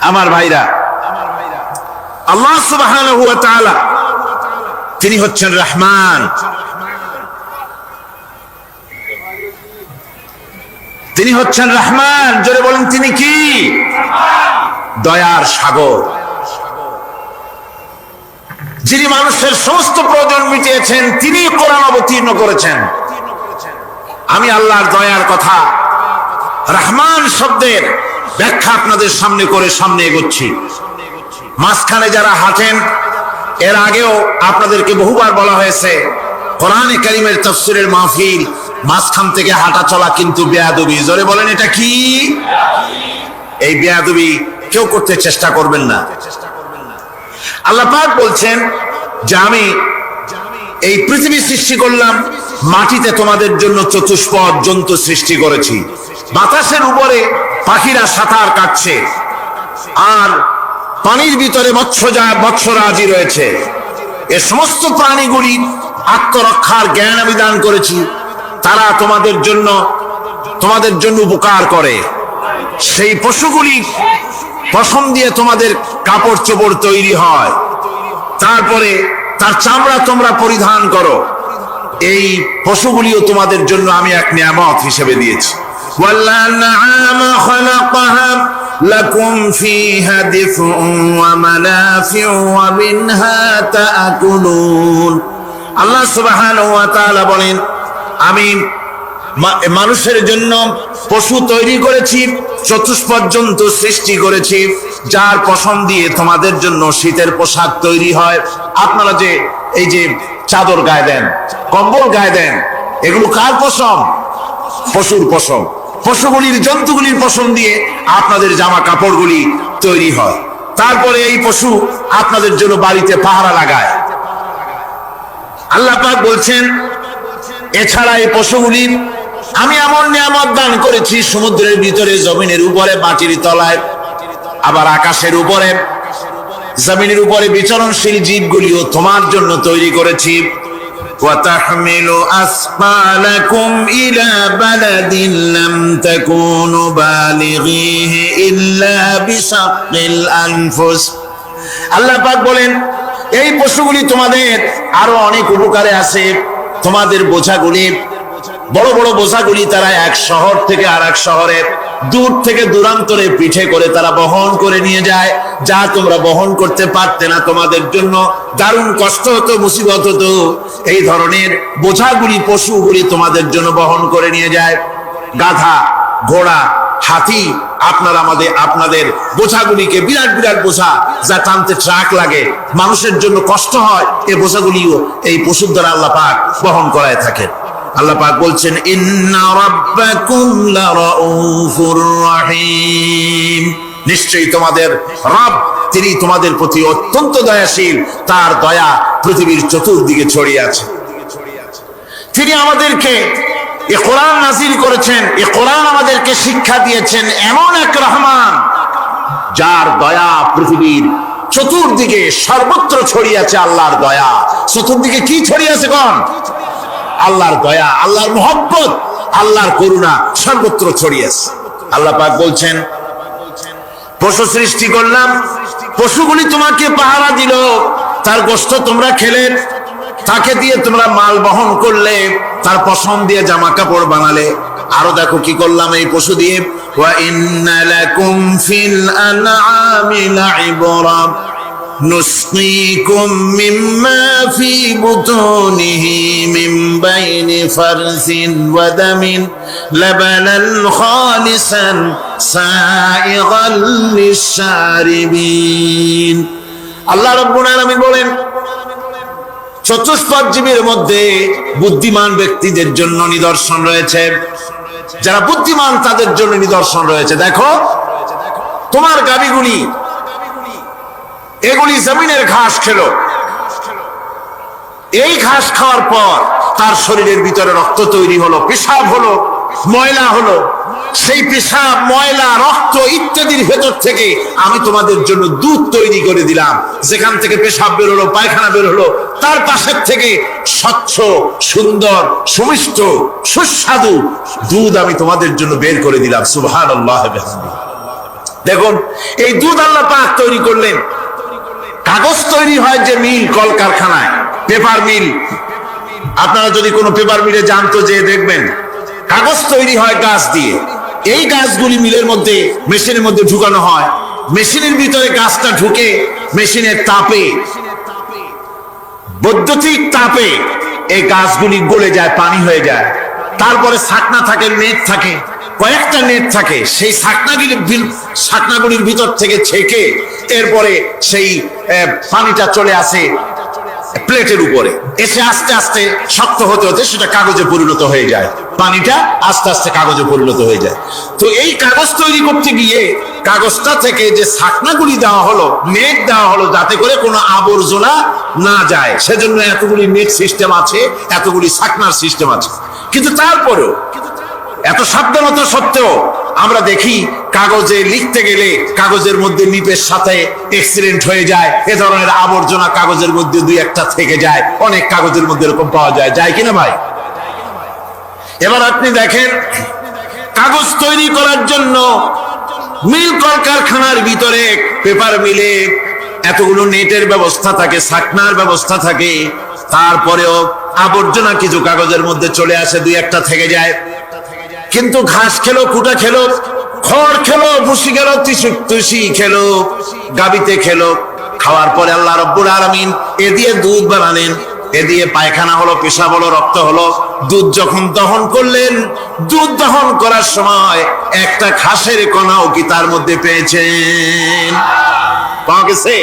আমার ভাইরা, আল্লাহ সুবহানাহু ওয়া তাআলা তিনি হচ্ছেন রহমান, তিনি হচ্ছেন রহমান। জোরে বলেন, তিনি কি? দয়ার সাগর, যিনি মানুষের সমস্ত প্রয়োজন মিটিয়েছেন, তিনি কোরআন অবতীর্ণ করেছেন। আমি আল্লাহর দয়ার কথা, রহমান শব্দের ব্যাখ্যা আপনাদের সামনে করে সামনে এগোচ্ছি। মাঝখানে যারা হাঁটেন, এর আগেও আপনাদেরকে বহুবার বলা হয়েছে, কোরআনে কারীমের তাফসীরের মাহফিল, মাঝখান থেকে হাঁটা চলা কিন্তু বেয়াদবি। জোরে বলেন, এটা কি? এই বেয়াদবি কেউ করতে চেষ্টা করবেন না। আল্লাহ পাক বলছেন যে আমি এই পৃথিবী সৃষ্টি করলাম, মাটিতে তোমাদের জন্য চতুষ্পদ জন্তু সৃষ্টি করেছি, বাতাসের উপরে পাখিরা সাঁতার কাটছে, আর পানির ভিতরে মৎস্যরাজি রয়েছে। এ সমস্ত প্রাণীগুলি আত্মরক্ষার জ্ঞান আমি দান করেছি, তারা তোমাদের জন্য উপকার করে। সেই পশুগুলি পশম দিয়ে তোমাদের কাপড় চোপড় তৈরি হয়, তারপরে তার চামড়া তোমরা পরিধান করো। এই পশুগুলিও তোমাদের জন্য আমি এক নিয়ামত হিসেবে দিয়েছি। والأنعام خلقها لكم فيها دفء ومنافع ومنها تأكلون। আল্লাহ সুবহানাহু ওয়া তাআলা বলেন, আমি মানুষের জন্য পশু তৈরি করেছি, চতুষ্পদ জন্তু সৃষ্টি করেছি, যার পশম দিয়ে তোমাদের জন্য শীতের পোশাক তৈরি হয়। আপনারা যে এই যে চাদর গায়ে দেন, কম্বল গায়ে দেন, এগুলো কার পশম? পশুর পশম। পশুগুলির, জন্তুগুলির পশম দিয়ে আপনাদের জামা কাপড়গুলি তৈরি হয়। তারপরে এই পশু আপনাদের জন্য বাড়িতে পাহারা লাগায়। আল্লাহ পাক বলছেন এছাড়া এই পশুগুলি আমি এমন নিয়ামত দান করেছি, সমুদ্রের ভিতরে, জমিনের উপরে, মাটির তলায়, আবার আকাশের উপরে, জমিনের উপরে বিচরণশীল জীবগুলিও তোমার জন্য তৈরি করেছি। وَتَحْمِلُ أَثْقَالَكُمْ إِلَى بَلَدٍ لَّمْ تَكُونُوا بَالِغِيهِ إِلَّا بِشَقِّ الْأَنفُسِ। আল্লাহ পাক বলেন এই পশুগুলি তোমাদের আরো অনেক উপকারে আছে। তোমাদের বোঝাগুলি, বড় বড় বোঝাগুলি তারা এক শহর থেকে আর এক শহরে, দূর থেকে দূরান্তরে পিঠে করে তারা বহন করে নিয়ে যায়, যা তোমরা বহন করতে পারতে না। তোমাদের জন্য দারুণ কষ্ট হতো, মুসিবত হতো। এই ধরনের বোঝাগুলি, পশুগুলি তোমাদের জন্য বহন করে নিয়ে যায়। গাধা, ঘোড়া, হাতি, আপনাদের বোঝাগুলিকে, বিরাট বিরাট বোঝা যা টানতে ট্রাক লাগে, মানুষের জন্য কষ্ট হয়, এই বোঝাগুলিও এই পশুর দ্বারা আল্লাহ পাক বহন করায় থাকেন। আল্লাহ পাক বলছেন ইন্না রাব্বাকুম লারাউফুর রাহিম, নিশ্চয়ই তোমাদের রব, তিনি তোমাদের প্রতি অত্যন্ত দয়াশীল, তার দয়া পৃথিবীর চতুর্দিকে ছড়িয়ে আছে। তিনি আমাদেরকে এই কোরআন নাযিল করেছেন, এই কোরআন আমাদেরকে শিক্ষা দিয়েছেন এমন এক রহমান যার দয়া পৃথিবীর চতুর্দিকে সর্বত্র ছড়িয়ে আছে। আল্লাহর দয়া চতুর্দিকে কি ছড়িয়ে আছে কোন? আল্লাহর দয়া, আল্লাহর মুহাব্বত, আল্লাহর করুণা সর্বত্র ছড়িয়ে আছে। আল্লাহ পাক বলছেন পশু সৃষ্টি করলাম, পশুগুলি তোমাকে পাহারা দিল, তার গোশত তোমরা খেলে, তাকে দিয়ে তোমরা মাল বহন করলে, তার পশম দিয়ে জামা কাপড় বানালে। আরো দেখো কি করলাম এই পশু দিয়ে, ওয়া ইন্না লাকুম ফিল আনআমি লাইবরা نسقيكم مما في بطونه من بين فرث ودم لبنا خالصا سائغا للشاربين। আল্লাহ রাব্বুল আলামিন বলেন চতুষ্পদ জীবের মধ্যে বুদ্ধিমান ব্যক্তিদের জন্য নিদর্শন রয়েছে, যারা বুদ্ধিমান তাদের জন্য নিদর্শন রয়েছে। দেখো তোমার গাভীগুলি, এগুলি জমিনের ঘাস খেলো, এই ঘাস খাওয়ার পর তার শরীরের ভিতরে রক্ত তৈরি হলো, পেশাব হলো, ময়লা হলো। সেই পেশাব, ময়লা, রক্ত ইত্যাদির ভেতর থেকে আমি তোমাদের জন্য দুধ তৈরি করে দিলাম। যেখান থেকে পেশাব বের হলো, পায়খানা বের হলো, তার পাশের থেকে স্বচ্ছ, সুন্দর, সুমিষ্ট, সুস্বাদু দুধ আমি তোমাদের জন্য বের করে দিলাম। সুবহানাল্লাহ। দেখুন এই দুধ আল্লাহ পাক তৈরি করলেন। কাগজ তৈরি হয় যে মিল, কলকারখানায়, পেপার মিল, আপনারা যদি কোনো পেপার মিলে যান তো যে দেখবেন কাগজ তৈরি হয় গাছ দিয়ে। এই গাছগুলি মিলের মধ্যে, মেশিনের মধ্যে ঢুকানো হয়, মেশিনের ভিতরে গাছটা ঢুকে মেশিনের তাপে, বৈদ্যুতিক তাপে এই গাছগুলি গলে যায়, পানি হয়ে যায়। তারপরে ছাকনা থাকে, নেট থাকে, কয়েকটা নেট থাকে, সেই ছাকনাগুলির ভিতর থেকে ছেঁকে এরপরে সেই পানিটা চলে আসে প্লেটের উপরে, এসে আস্তে আস্তে শক্ত হতে হতে সেটা কাগজে পরিণত হয়ে যায়। পানিটা আস্তে আস্তে কাগজে পরিণত হয়ে যায়। তো এই কাগজ তৈরি করতে গিয়ে কাগজটা থেকে যে ছাকনাগুলি দেওয়া হলো, নেট দেওয়া হলো, যাতে করে কোনো আবর্জনা না যায়, সেজন্য এতগুলি নেট সিস্টেম আছে, এতগুলি ছাকনার সিস্টেম আছে। কিন্তু তারপরেও এত সাবধানতা সত্ত্বেও আমরা দেখি কাগজে লিখতে গেলে কাগজের মধ্যে নিপের সাথে অ্যাক্সিডেন্ট হয়ে যায়, এ ধরনের আবর্জনা কাগজের মধ্যে দুই একটা থেকে যায়। অনেক কাগজের মধ্যে এরকম পাওয়া যায়, যায় কিনা ভাই? এবার আপনি দেখেন কাগজ তৈরি করার জন্য মিল কলকারখানার ভিতরে, পেপার মিলে এতগুলো নেটের ব্যবস্থা থাকে, ছাকনার ব্যবস্থা থাকে, তারপরেও আবর্জনা কিছু কাগজের মধ্যে চলে আসে, দুই একটা থেকে যায়। কিন্তু ঘাস খেলো, কুটা খেলো, খড় খেলো, ভুসি খেলো, তুষি খেলো, গাবিতে খেলো, খাওয়ার পরে আল্লাহ রাব্বুল আলামিন এ দিয়ে দুধ বানালেন, এ দিয়ে পায়খানা হলো, পেশাব হলো, রক্ত হলো। দুধ যখন দহন করলেন, দুধ দহন করার সময় একটা ঘাসের কণাও কি তার মধ্যে পেয়েছেন? পাওয়া গেছে?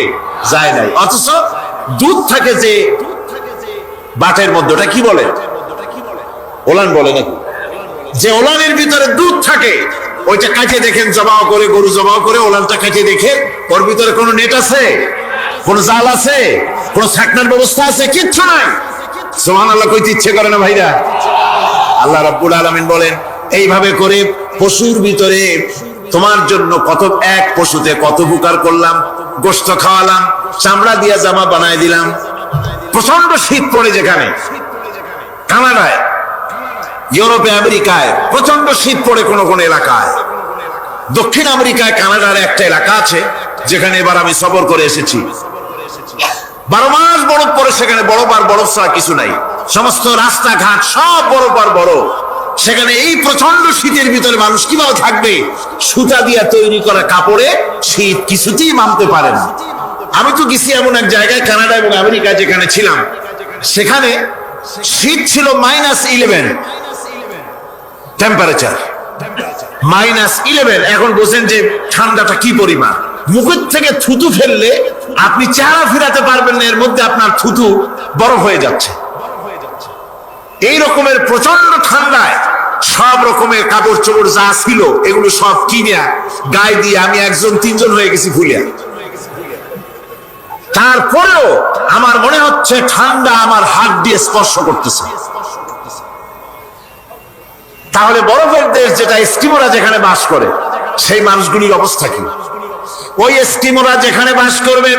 যায় নাই। অথচ দুধ থাকে যে বাটের মধ্যে, ওটা কি বলে? ওলান বলে নাকি? যে ওলানের ভিতরে দুধ থাকে, ওইটা কাটে দেখেন, জবাও করে, গরু জবাও করে ওলানটা কাটে দেখে ওর ভিতরে কোনো নেট আছে, কোন জাল আছে, কোন ছাকনার ব্যবস্থা আছে? কিচ্ছু নাই। সুবহানাল্লাহ কইতে ইচ্ছে করে না ভাইরা? আল্লাহ রাব্বুল আলামিন বলেন এইভাবে করে পশুর ভিতরে তোমার জন্য কত এক পশুতে কত উপকার করলাম, গোশত খাওয়ালাম, চামড়া দিয়া জামা বানায় দিলাম। প্রচন্ড শীত পড়ে যেখানে, কানাডায়, ইউরোপে, আমেরিকায় প্রচন্ড শীত পড়ে কোন কোন এলাকায়। দক্ষিণ আমেরিকায় কানাডার একটা এলাকা আছে যেখানে এবার আমি সফর করে এসেছি। 12 মাস বরফ পড়ে সেখানে, বরফ আর বরফ ছাড়া কিছু নাই, সমস্ত রাস্তাঘাট সব বরফ আর বরফ। সেখানে এই প্রচন্ড শীতের ভিতরে মানুষ কিভাবে থাকবে? সুতা দিয়ে তৈরি করা কাপড়ে শীত কিছুতেই মানতে পারে না। আমি তো গেছি এমন এক জায়গায়, কানাডা এবং আমেরিকা যেখানে ছিলাম, সেখানে শীত ছিল -11 টেম্পারেচার, -11। এখন বলছেন যে ঠান্ডাটা কি পরিমাণ। মুখের থেকে থুতু ফেললে আপনি চেহারা ফিরাতে পারবেন না, এর মধ্যে আপনার থুতু বরফ হয়ে যাচ্ছে। এই রকমের প্রচন্ড ঠান্ডায় সব রকমের কাপড় চোপড় যা ছিল এগুলো সব কিনে গায়ে দিয়ে আমি 1-3 হয়ে গেছি ফুলিয়া। তারপরেও আমার মনে হচ্ছে ঠান্ডা আমার হাত দিয়ে স্পর্শ করতেছে। তাহলে বরফের দেশ যেটা, এস্কিমোরা যেখানে বাস করে, সেই মানুষগুলির অবস্থা কি? ওই এস্কিমোরা যেখানে বাস করবে,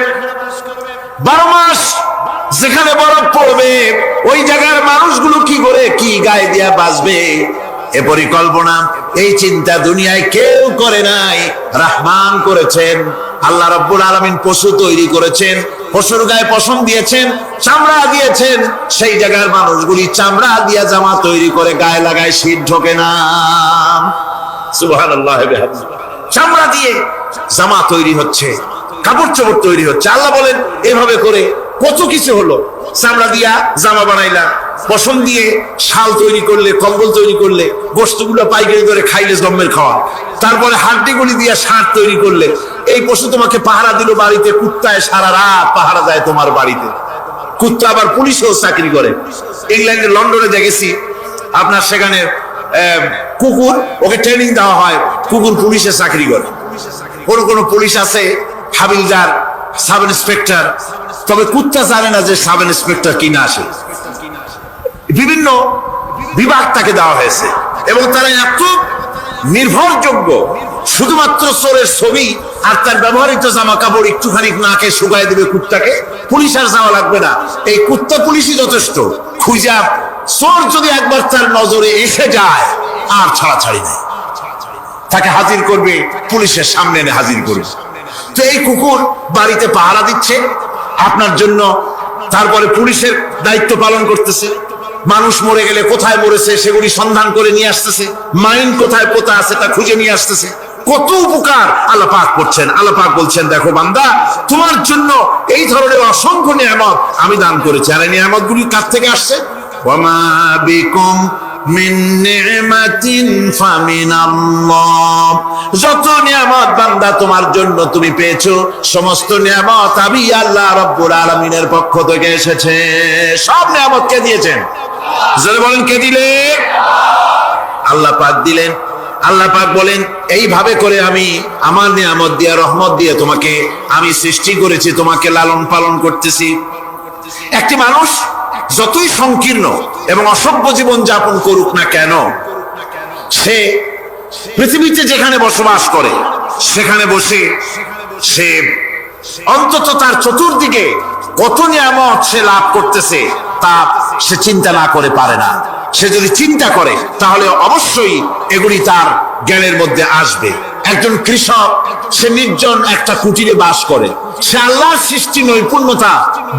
12 মাস যেখানে বরফ পড়বে, ওই জায়গার মানুষগুলো কি করে, কি গায়ে দিয়া বাঁচবে? এ পরিকল্পনা, এই চিন্তা দুনিয়ায় কেউ করে নাই, রহমান করেছেন। আল্লাহ রাব্বুল আলামিন পশু তৈরি করেছেন, পশুর গায়ে পশম দিয়েছেন, চামড়া দিয়েছেন। সেই জায়গার মানুষগুলি চামড়া দিয়া জামা তৈরি করে গায়ে লাগায়, শীত ঢোকে না। সুবহানাল্লাহ। চামড়া দিয়ে জামা তৈরি হচ্ছে, কাপড় চোপড় তৈরি হচ্ছে। আল্লাহ বলেন এভাবে করে কত কিছু হলো। চামড়া দিয়া জামা বানাইলা, পশম দিয়ে শাল তৈরি করলে, কম্বল তৈরি করলে, বস্তুগুলো পাইকারি করে খাইলে জম্মের খাওয়া। তারপরে হাড্ডিগুলি দিয়ে সার তৈরি করলে। এই পশু তোমাকে পাহারা দিল বাড়িতে, কুত্তায় সারা রাত পাহারা দেয় তোমার বাড়িতে। কুত্তা আবার পুলিশেও চাকরি করে। ইংল্যান্ডে, লন্ডনে দেখেছি আপনার, সেখানে কুকুর, ওকে ট্রেনিং দেওয়া হয়, কুকুর পুলিশে চাকরি করে। কোন কোন পুলিশ আছে হাবিলদার, সাব ইন্সপেক্টর, তবে কুত্তা জানে না যে সাব ইন্সপেক্টর কিনা আসে। বিভিন্ন বিভাগ তাকে দেওয়া হয়েছে এবং তারা এত নির্ভরযোগ্য, শুধুমাত্র চোরের ছবি আর তার ব্যবহৃত জামা কাপড় একটুখানি নাকে শুকায় দিবে কুত্তাকে, পুলিশ আর যাওয়া লাগবে না। এই কুত্তা পুলিশই যথেষ্ট। খুঁজা চোর যদি একবার তার নজরে এসে যায়, আর ছাড়াছাড়ি নাই, তাকে হাজির করবে, পুলিশের সামনে এনে হাজির করবে। তো এই কুকুর বাড়িতে পাহারা দিচ্ছে আপনার জন্য, তারপরে পুলিশের দায়িত্ব পালন করতেছে। মানুষ মরে গেলে কোথায় মরেছে সেগুলি সন্ধান করে নিয়ে আসতেছে, মাইন কোথায় পোতা আছে তা খুঁজে নিয়ে আসতেছে। কত উপকার আল্লাহ পাক করছেন। আল্লাহ পাক বলছেন, দেখো বান্দা, তোমার জন্য এই ধরনের অসংখ্য নিয়ামত আমি দান করেছি। আর এই নিয়ামত গুলি কার থেকে আসছে? ওয়ামা বিকুম মিন নি'মাতিন ফামিনাল্লাহ। যত নিয়ামত বান্দা তোমার জন্য তুমি পেয়েছো, সমস্ত নিয়ামত আমি আল্লাহ রাব্বুল আলামিনের পক্ষ থেকে এসেছে। সব নিয়ামত কে দিয়েছেন? যারা বলেন কে দিলেন? আল্লাহ পাক দিলেন। আল্লাহ পাক বলেন এইভাবে করে আমি আমার নিয়ামত দিয়ে, রহমত দিয়ে তোমাকে আমি সৃষ্টি করেছি, তোমাকে লালন পালন করতেছি। একটি মানুষ যতই সংকীর্ণ এবং অসভ্য জীবন যাপন করুক না কেন, সে পৃথিবীতে যেখানে বসবাস করে সেখানে বসে সে অন্তত তার চতুর্দিকে কত নিয়ামত সে লাভ করতেছে তা সে চিন্তা না করে পারে না। সে যদি চিন্তা করে তাহলে অবশ্যই এগুলি তার জ্ঞানের মধ্যে আসবে। একজন কৃষক, সে নির্জন একটা কুটিরে বাস করে। সে আল্লাহর সৃষ্টি নৈপুণ্যতা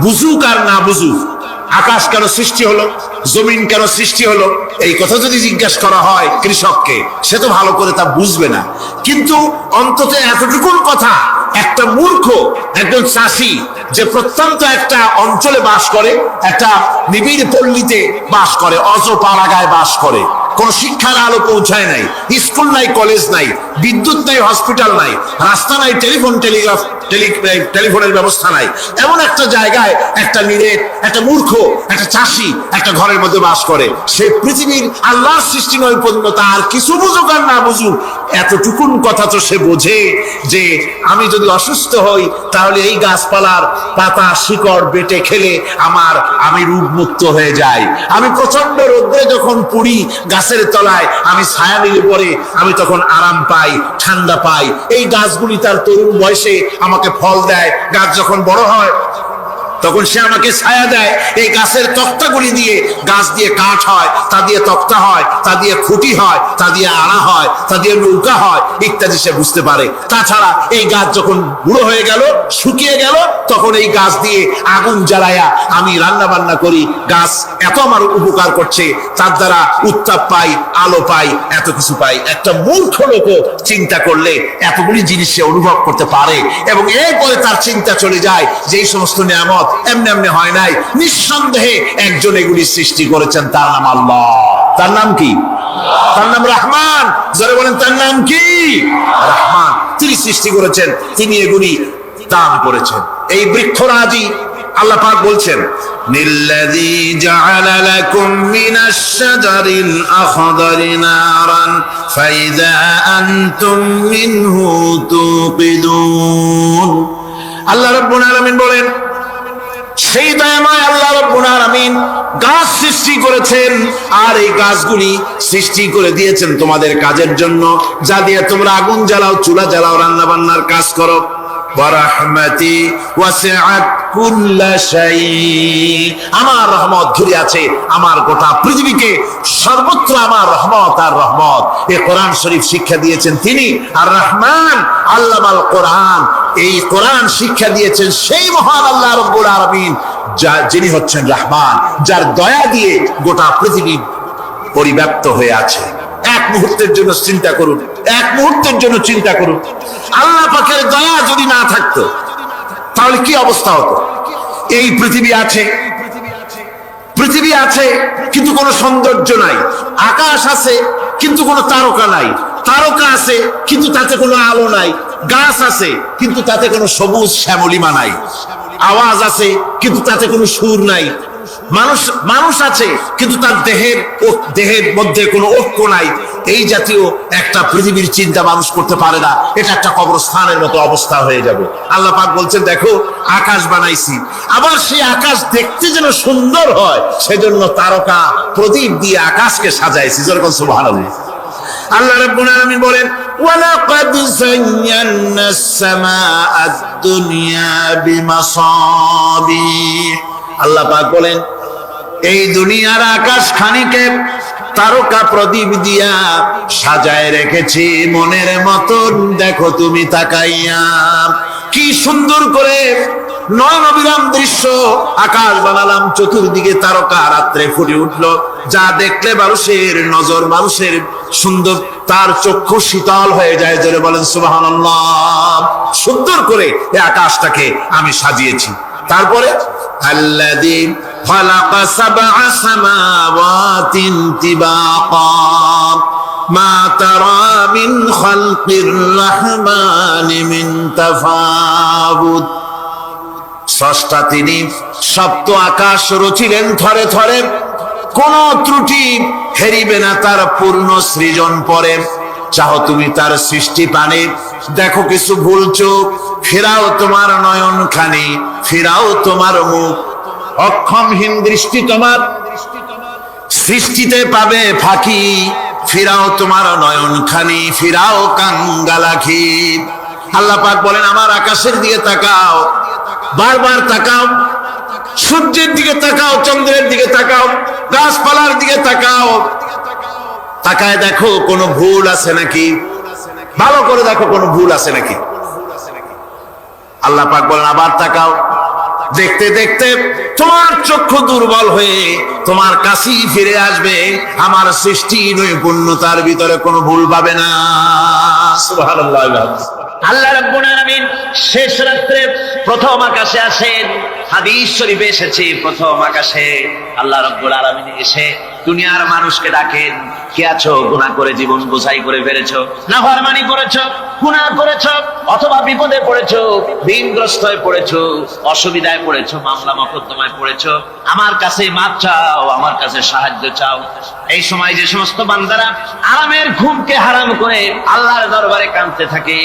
বুঝুক আর না বুঝুক, আকাশ কেন সৃষ্টি হলো, জমিন কেন সৃষ্টি হলো, এই কথা যদি জিজ্ঞাসা করা হয় কৃষককে, সে তো ভালো করে তা বুঝবে না। কিন্তু অন্তত এতটুকুন কথা একটা মূর্খ, একজন চাষি যে প্রত্যন্ত একটা অঞ্চলে বাস করে, একটা নিবিড় পল্লীতে বাস করে, অজপাড়াগায় বাস করে, কোন শিক্ষার আলো পৌঁছায় নাই, স্কুল নাই, কলেজ নাই, বিদ্যুৎ নাই, হসপিটাল নাই, রাস্তা নাই, টেলিফোন টেলিগ্রাফ টেলিফোনের ব্যবস্থা নাই, এমন একটা জায়গায় একটা নিরেট, একটা মূর্খ, একটা চাষি একটা ঘরের মধ্যে বাস করে। সে পৃথিবীর আল্লাহর সৃষ্টি নৈপুণ্যতা আর কিছু বুঝুক আর না বুঝুক, এতটুকুন কথা তো সে বোঝে যে আমি যদি অসুস্থ হই তাহলে এই গাছপালার পাতা শিকড় বেটে খেলে আমি রোগমুক্ত হয়ে যাই। আমি প্রচন্ড রোদ্রে যখন পুড়ি গাছের তলায়, আমি ছায়া নিলে পরে আমি তখন আরাম পাই, ঠান্ডা পাই। এই গাছগুলি তার তরুণ বয়সে আমাকে ফল দেয়, গাছ যখন বড় হয় তখন সে আমাকে ছায়া দেয়। এই গাছের তক্তাগুলি দিয়ে, গাছ দিয়ে কাঠ হয়, তা দিয়ে তক্তা হয়, তা দিয়ে খুঁটি হয়, তা দিয়ে আড়া হয়, তা দিয়ে নৌকা হয় ইত্যাদি সে বুঝতে পারে। তাছাড়া এই গাছ যখন বুড়ো হয়ে গেল, শুকিয়ে গেল, তখন এই গাছ দিয়ে আগুন জ্বালায়া আমি রান্না বান্না করি। গাছ এত আমার উপকার করছে, তার দ্বারা উত্তাপ পাই, আলো পাই, এত কিছু পাই। একটা মূর্খ লোকও চিন্তা করলে এতগুলি জিনিস সে অনুভব করতে পারে, এবং এরপরে তার চিন্তা চলে যায় যে এই সমস্ত নিয়ামত এমনি এমনি হয় নাই, নিঃসন্দেহে একজন এগুলি সৃষ্টি করেছেন, তার নাম আল্লাহ। তার নাম কি? তার নাম রহমান। যারা বলেন তার নাম কি? রহমান। তিনি সৃষ্টি করেছেন, তিনি এগুলি দান করেছেন। এই বৃক্ষরাজি আল্লাহ পাক বলছেন, নিল্লাযী জাআলা লাকুম মিনাশ শাজারিল আখদারি নারান ফাইযা আনতুম মিনহু তুকিদুন। আল্লাহ রাব্বুল আলামিন বলেন, সেই দয়াময় আল্লাহ রাব্বুল আলামিন গাছ সৃষ্টি করেছেন, আর এই গাছগুলি সৃষ্টি করে দিয়েছেন তোমাদের কাজের জন্য, যা দিয়ে তোমরা আগুন জ্বালাও, চুলা জ্বালাও, রান্না বান্নার কাজ করো। ওয়া রাহমাতি ওয়াসিআত কুল্লা শাই, আমার রহমত ঘিরে আছে আমার গোটা পৃথিবীকে, সর্বত্র আমার রহমত আর রহমত। এই কোরআন শরীফ শিক্ষা দিয়েছেন তিনি, আর রহমান আল্লামাল কোরআন, এই কোরআন শিক্ষা দিয়েছেন সেই মহান আল্লাহ রাব্বুল আলামিন, যিনি হচ্ছেন রহমান, যার দয়া দিয়ে গোটা পৃথিবী পরিব্যাপ্ত হয়ে আছে। এক মুহূর্তের জন্য চিন্তা করুন, এক মুহূর্তের জন্য চিন্তা করুন, আল্লাহ পাকের দয়া যদি না থাকতো তাহলে কি অবস্থা হতো? এই পৃথিবী আছে, পৃথিবী আছে কিন্তু কোনো সৌন্দর্য নাই, আকাশ আছে কিন্তু কোনো তারকা নাই, তারকা আছে কিন্তু তাতে কোনো আলো নাই, গাছ আছে কিন্তু তাতে কোনো সবুজ শ্যামলিমা নাই, আওয়াজ আছে কিন্তু তাতে কোনো সুর নাই, মানুষ আছে কিন্তু তার দেহের মধ্যে কোনো ঐক্য নাই। এই জাতীয় একটা পৃথিবীর চিন্তা মানুষ করতে পারে না, এটা একটা কবরস্থানের মতো অবস্থা হয়ে যাবে। আল্লাহ পাক বলছেন, দেখো আকাশ বানাইছি, আবার সেই আকাশ দেখতে যেন সুন্দর হয় সেজন্য তারকা প্রদীপ দিয়ে আকাশকে সাজাইছি। যেরকম সুবহানাল্লাহ। আল্লাহ রাব্বুল আলামিন বলেন, ওয়ালাকাদ যায়্যানাস সামাআদ দুনিয়া বিমাসাবিহ। আল্লাহ পাক বলেন, এই দুনিয়ার আকাশ খানিকে তারকা প্রদীপ দিয়া সাজায় রেখেছি মনের মতন। দেখো তুমি তাকাইয়া, কি সুন্দর করে নয়ন অবিরাম দৃশ্য আকাশ বানালাম, চতুর্দিকে তারকা রাত্রে ফুটে উঠলো, যা দেখলে মানুষের নজর, মানুষের সুন্দর, তার চক্ষু শীতল হয়ে যায়। জোরে বলেন সুবহানাল্লাহ। সুন্দর করে এই আকাশটাকে আমি সাজিয়েছি। তারপরে আল্লাযী খালাকা সাবআ সামাওয়াতিন তিবাকা মা তারা মিন খালকির রাহমানি মিন তাফাউত। স্রষ্টা তিনি সপ্ত আকাশ রচিলেন থরে থরে, কোন ত্রুটি হেরিবে না তার পূর্ণ সৃজন পরে। চাও তুমি তার সৃষ্টি পানে, দেখো কিছু ভুল চোখ, ফেরাও তোমার নয়ন খানি, ফেরাও তোমার মুখ। অক্ষমহীন দৃষ্টি তোমার সৃষ্টিতে পাবে ফাঁকি, ফিরাও তোমার নয়ন খানি, ফিরাও কাঙ্গালাখি। আল্লাহ পাক বলেন, আমার আকাশের দিকে তাকাও, বারবার তাকাও, সূর্যের দিকে তাকাও, চন্দ্রের দিকে তাকাও, গাছপালার দিকে তাকাও, তাকায় দেখো কোনো ভুল আছে নাকি, ভালো করে দেখো কোনো ভুল আছে নাকি। আল্লাহ পাক বলেন, আবার তাকাও, দেখতে দেখতে তোমার চক্ষু দুর্বল হয়ে তোমার কাছেই ফিরে আসবে। আমার সৃষ্টি নৈপুণ্যতার ভিতরে কোনো ভুল পাবে না। সুবহানাল্লাহ। আল্লাহ রাব্বুল আলামিন শেষ রাত্রে প্রথম আকাশে আসেন। হাদিস শরীফে এসেছে, প্রথম আকাশে আল্লাহ রাব্বুল আলামিন এসে দুনিয়ার মানুষকে ডাকেন, কে আছো? গুনাহ করে জীবন বোঝাই করে ফেলেছো, নাফরমানি করেছো, গুনাহ করেছো অথবা বিপদে পড়েছো, ঋণগ্রস্ত হয়ে পড়েছো, অসুবিধায় পড়েছো, মামলা মোকদ্দমায় পড়েছো, আমার কাছে মাপ চাও, আমার কাছে সাহায্য চাও। এই সময় যে সমস্ত বান্দারা আরামের ঘুমকে হারাম করে আল্লাহর দরবারে কাঁদতে থাকে,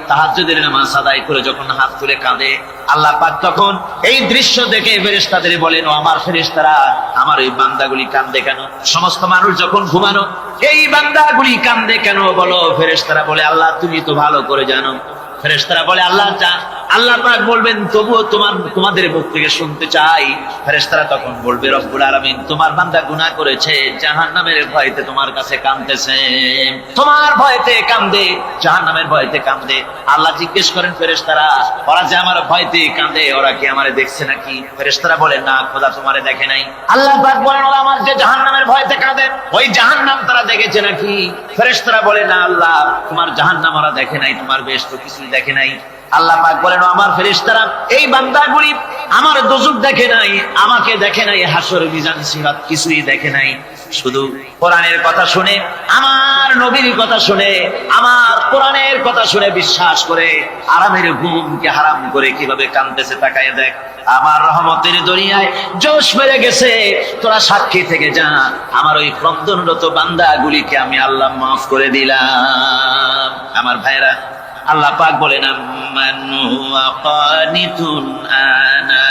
তাহাজ্জুদের নামাজ আদায় করে যখন হাত তুলে কাঁদে, আল্লাহ পাক তখন এই দৃশ্য দেখে ফেরেশতাদের বলেন, ও আমার ফেরেশতারা, আমার এই বান্দাগুলি কাঁদে কেন? সমস্ত মানুষ যখন ঘুমানো, এই বান্দাগুলি কাঁদে কেন বলো? ফেরেশতারা বলে, আল্লাহ তুমি তো ভালো করে জানো। ফেরেশতারা বলে, আল্লাহ পাক বলবেন, তবুও তোমাদের মুখ থেকে শুনতে চাই। ফেরেশতারা তখন বলবে, রব্বুল আলামিন, তোমার বান্দা গুনাহ করেছে, জাহান্নামের ভয়তে তোমার কাছে কাঁদতেছে, তোমার ভয়তে কাঁদে, জাহান্নামের ভয়তে কাঁদে। আল্লাহ জিজ্ঞেস করেন, ফেরেশতারা, ওরা যে আমার ভয়তে কাঁদে, ওরা কি আমারে দেখছে নাকি? ফেরেশতারা বলে, না খোদা, তোমারে দেখে নাই। আল্লাহ পাক বলেন, ওরা আমার যে জাহান্নামের ভয়তে কাঁদে, ওই জাহান্নাম তারা দেখেছে নাকি? ফেরেশতারা বলে, না আল্লাহ, তোমার জাহান্নাম ওরা দেখে নাই, তোমার বেহেশত কিছুই দেখে নাই। আল্লাহ পাক বলেন, আমার ফেরেশতারা, এই বান্দাগুলি আমার দোজখ দেখে নাই, আমাকে দেখে নাই, হাসর মিজান সিরাত কিছুই দেখে নাই, শুধু কোরআনের কথা শুনে, আমার নবীর কথা শুনে, আমার কোরআনের কথা শুনে বিশ্বাস করে আরামের ঘুমকে হারাম করে কিভাবে কাঁদতেছে তাকায় দেখ। আমার রহমতের দরিয়ায় জোশ মেরে গেছে, তোরা সাক্ষী থেকে যা, আমার ওই ক্রন্দনরত বান্দাগুলিকে আমি আল্লাহ মাফ করে দিলাম। আমার ভাইরা, আল্লাহ পাক বলেন, আম্মান হুয়া কানিতুন আনা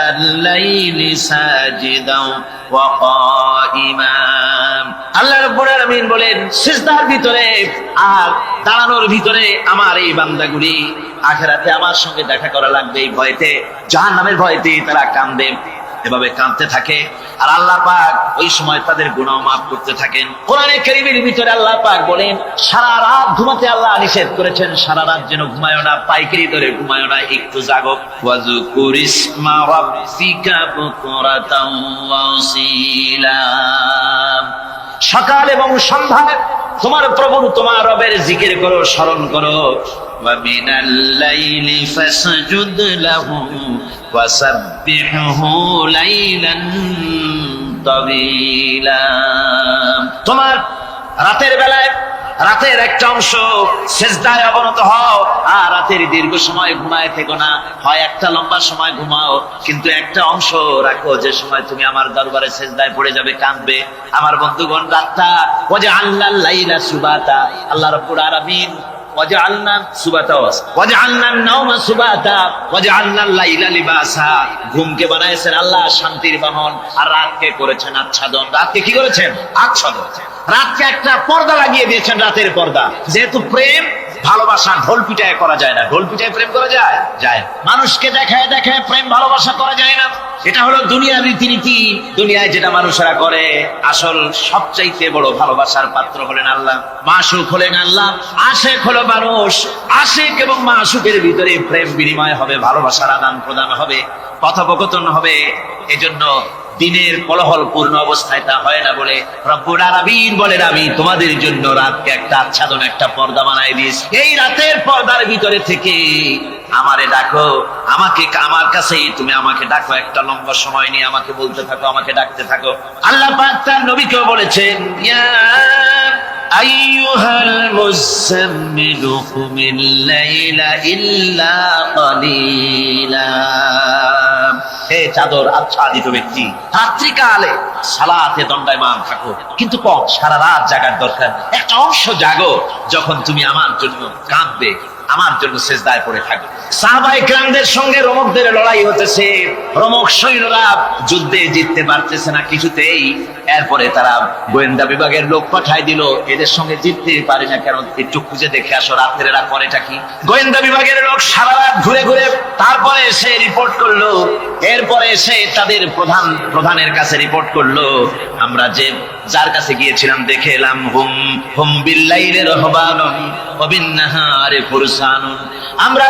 আল-লাইলি সাজিদাও ওয়া কাইমান। আল্লাহ রাব্বুল আলামিন বলেন, সিজদার ভিতরে আর দাঁড়ানোর ভিতরে আমার এই বান্দাগুলি আখিরাতে আমার সঙ্গে দেখা করা লাগবে, এই ভয়তে, জাহান্নামের ভয়তে তারা কাঁদে, এভাবে কাঁদতে থাকে। আর আল্লাহ পাক ওই সময় তাদের গুনাহ মাফ করতে থাকেন। কোরআনে কারীমের ভিতরে আল্লাহ পাক বলেন, সারা রাত ঘুমাতে আল্লাহ নিষেধ করেছেন, সারা রাত যেন ঘুমায়ো না, পাইকারি ধরে ঘুমায়ো না, একটু জাগো। ওয়াজকুর ইসমা রাব্বিকা বুকরাতাও ওয়া আসীলা। সকাল এবং সন্ধ্যায় তোমার প্রভু, তোমার রবের জিকির করো, স্মরণ করো। ওয়া মিনাল লাইলি ফাসজুদ লাহু ওয়াসাব্বিহু লাইলান তাওয়িলা। তোমার রাতের বেলায় রাতের একটা অংশ সেজদায় অবনত হও, আর রাতের দীর্ঘ সময় ঘুমায় থেকো না, হয় একটা লম্বা সময় ঘুমাও, কিন্তু একটা অংশ রাখো যে সময় তুমি আমার দরবারে সেজদায় পড়ে যাবে, কাঁদবে। আমার বন্ধুগণ, রাতটা ওয়াজআলনাল লাইলা সুবাতা, আল্লাহ রাব্বুল আলামিন ওয়াজআলনা সুবাতা ওয়াজআলনা নাওমা সুবাতা ওয়াজআলনাল লাইলা লিবাসা, ঘুমকে বানাইছেন আল্লাহ শান্তির বাহন, আর রাতকে করেছেন আচ্ছাদন। রাতকে কি করেছেন? আচ্ছাদন। রাতকে একটা পর্দা লাগিয়ে দিয়েছেন, রাতের পর্দা। যেহেতু প্রেম ভালোবাসা ঢোল পিটায় করা যায় না, ঢোল পিটায় প্রেম করা যায়? যায়। মানুষকে দেখায় দেখায় প্রেম ভালোবাসা করা যায় না, এটা হলো দুনিয়ার রীতিনীতি। দুনিয়ায় যেটা মানুষেরা করে, আসল সবচাইতে বড় ভালোবাসার পাত্র হলেন আল্লাহ, মাসুক হলেন আল্লাহ, আশেক হলো মানুষ। আশেক এবং মাসুকের ভিতরে প্রেম বিনিময় হবে, ভালোবাসার আদান প্রদান হবে, কথোপকথন হবে। এজন্য দিনের কোলাহল পূর্ণ অবস্থায় তা হয় না বলে রব্বুল আলামিন বলেন, আমি তোমাদের জন্য রাতকে একটা আচ্ছাদন, একটা পর্দা বানাই দিয়েছি। এই রাতের পর্দার ভিতরে থেকে আমারে ডাকো, আমাকে, আমার কাছেই তুমি আমাকে ডাকো, একটা লম্বা সময় নিয়ে আমাকে বলতে থাকো, আমাকে ডাকতে থাকো। আল্লাহ পাক তার নবীকেও বলেছেন, ইয়া আইয়ুহাল মুযাম্মিলু কুমিল লাইলা ইল্লা কালিলা। হে চাদর আচ্ছাদিত ব্যক্তি, রাত্রিকালে সালাতে দণ্ডায়মান থাকো, কিন্তু কম, সারা রাত জাগার দরকার। একটা অংশ জাগো, যখন তুমি আমার জন্য কাঁদবে, আমার জন্য সেজদায় পড়ে থাকবে। সাহাবায়ে কেরামদের সঙ্গে রোমকদের লড়াই হতেছে, রোমক সৈন্যরা যুদ্ধে জিততে পারতেছে না কিছুতেই। এরপরে তারা গোয়েন্দা বিভাগের লোক পাঠায় দিল, এদের সঙ্গে জিততে পারি না কেন, একটু খুঁজে দেখে আসো রাতের এরা করেটা কি। গোয়েন্দা বিভাগের লোক সারা রাত ঘুরে ঘুরে তারপরে এসে রিপোর্ট করলো। এরপরে এসে তাদের প্রধানের কাছে রিপোর্ট করলো, আমরা যে যার কাছে গিয়েছিলাম দেখে এলাম, হুম বিল্লাইলি রাহবানুন ওয়া বিন নাহারি ফুরসানুন, আমরা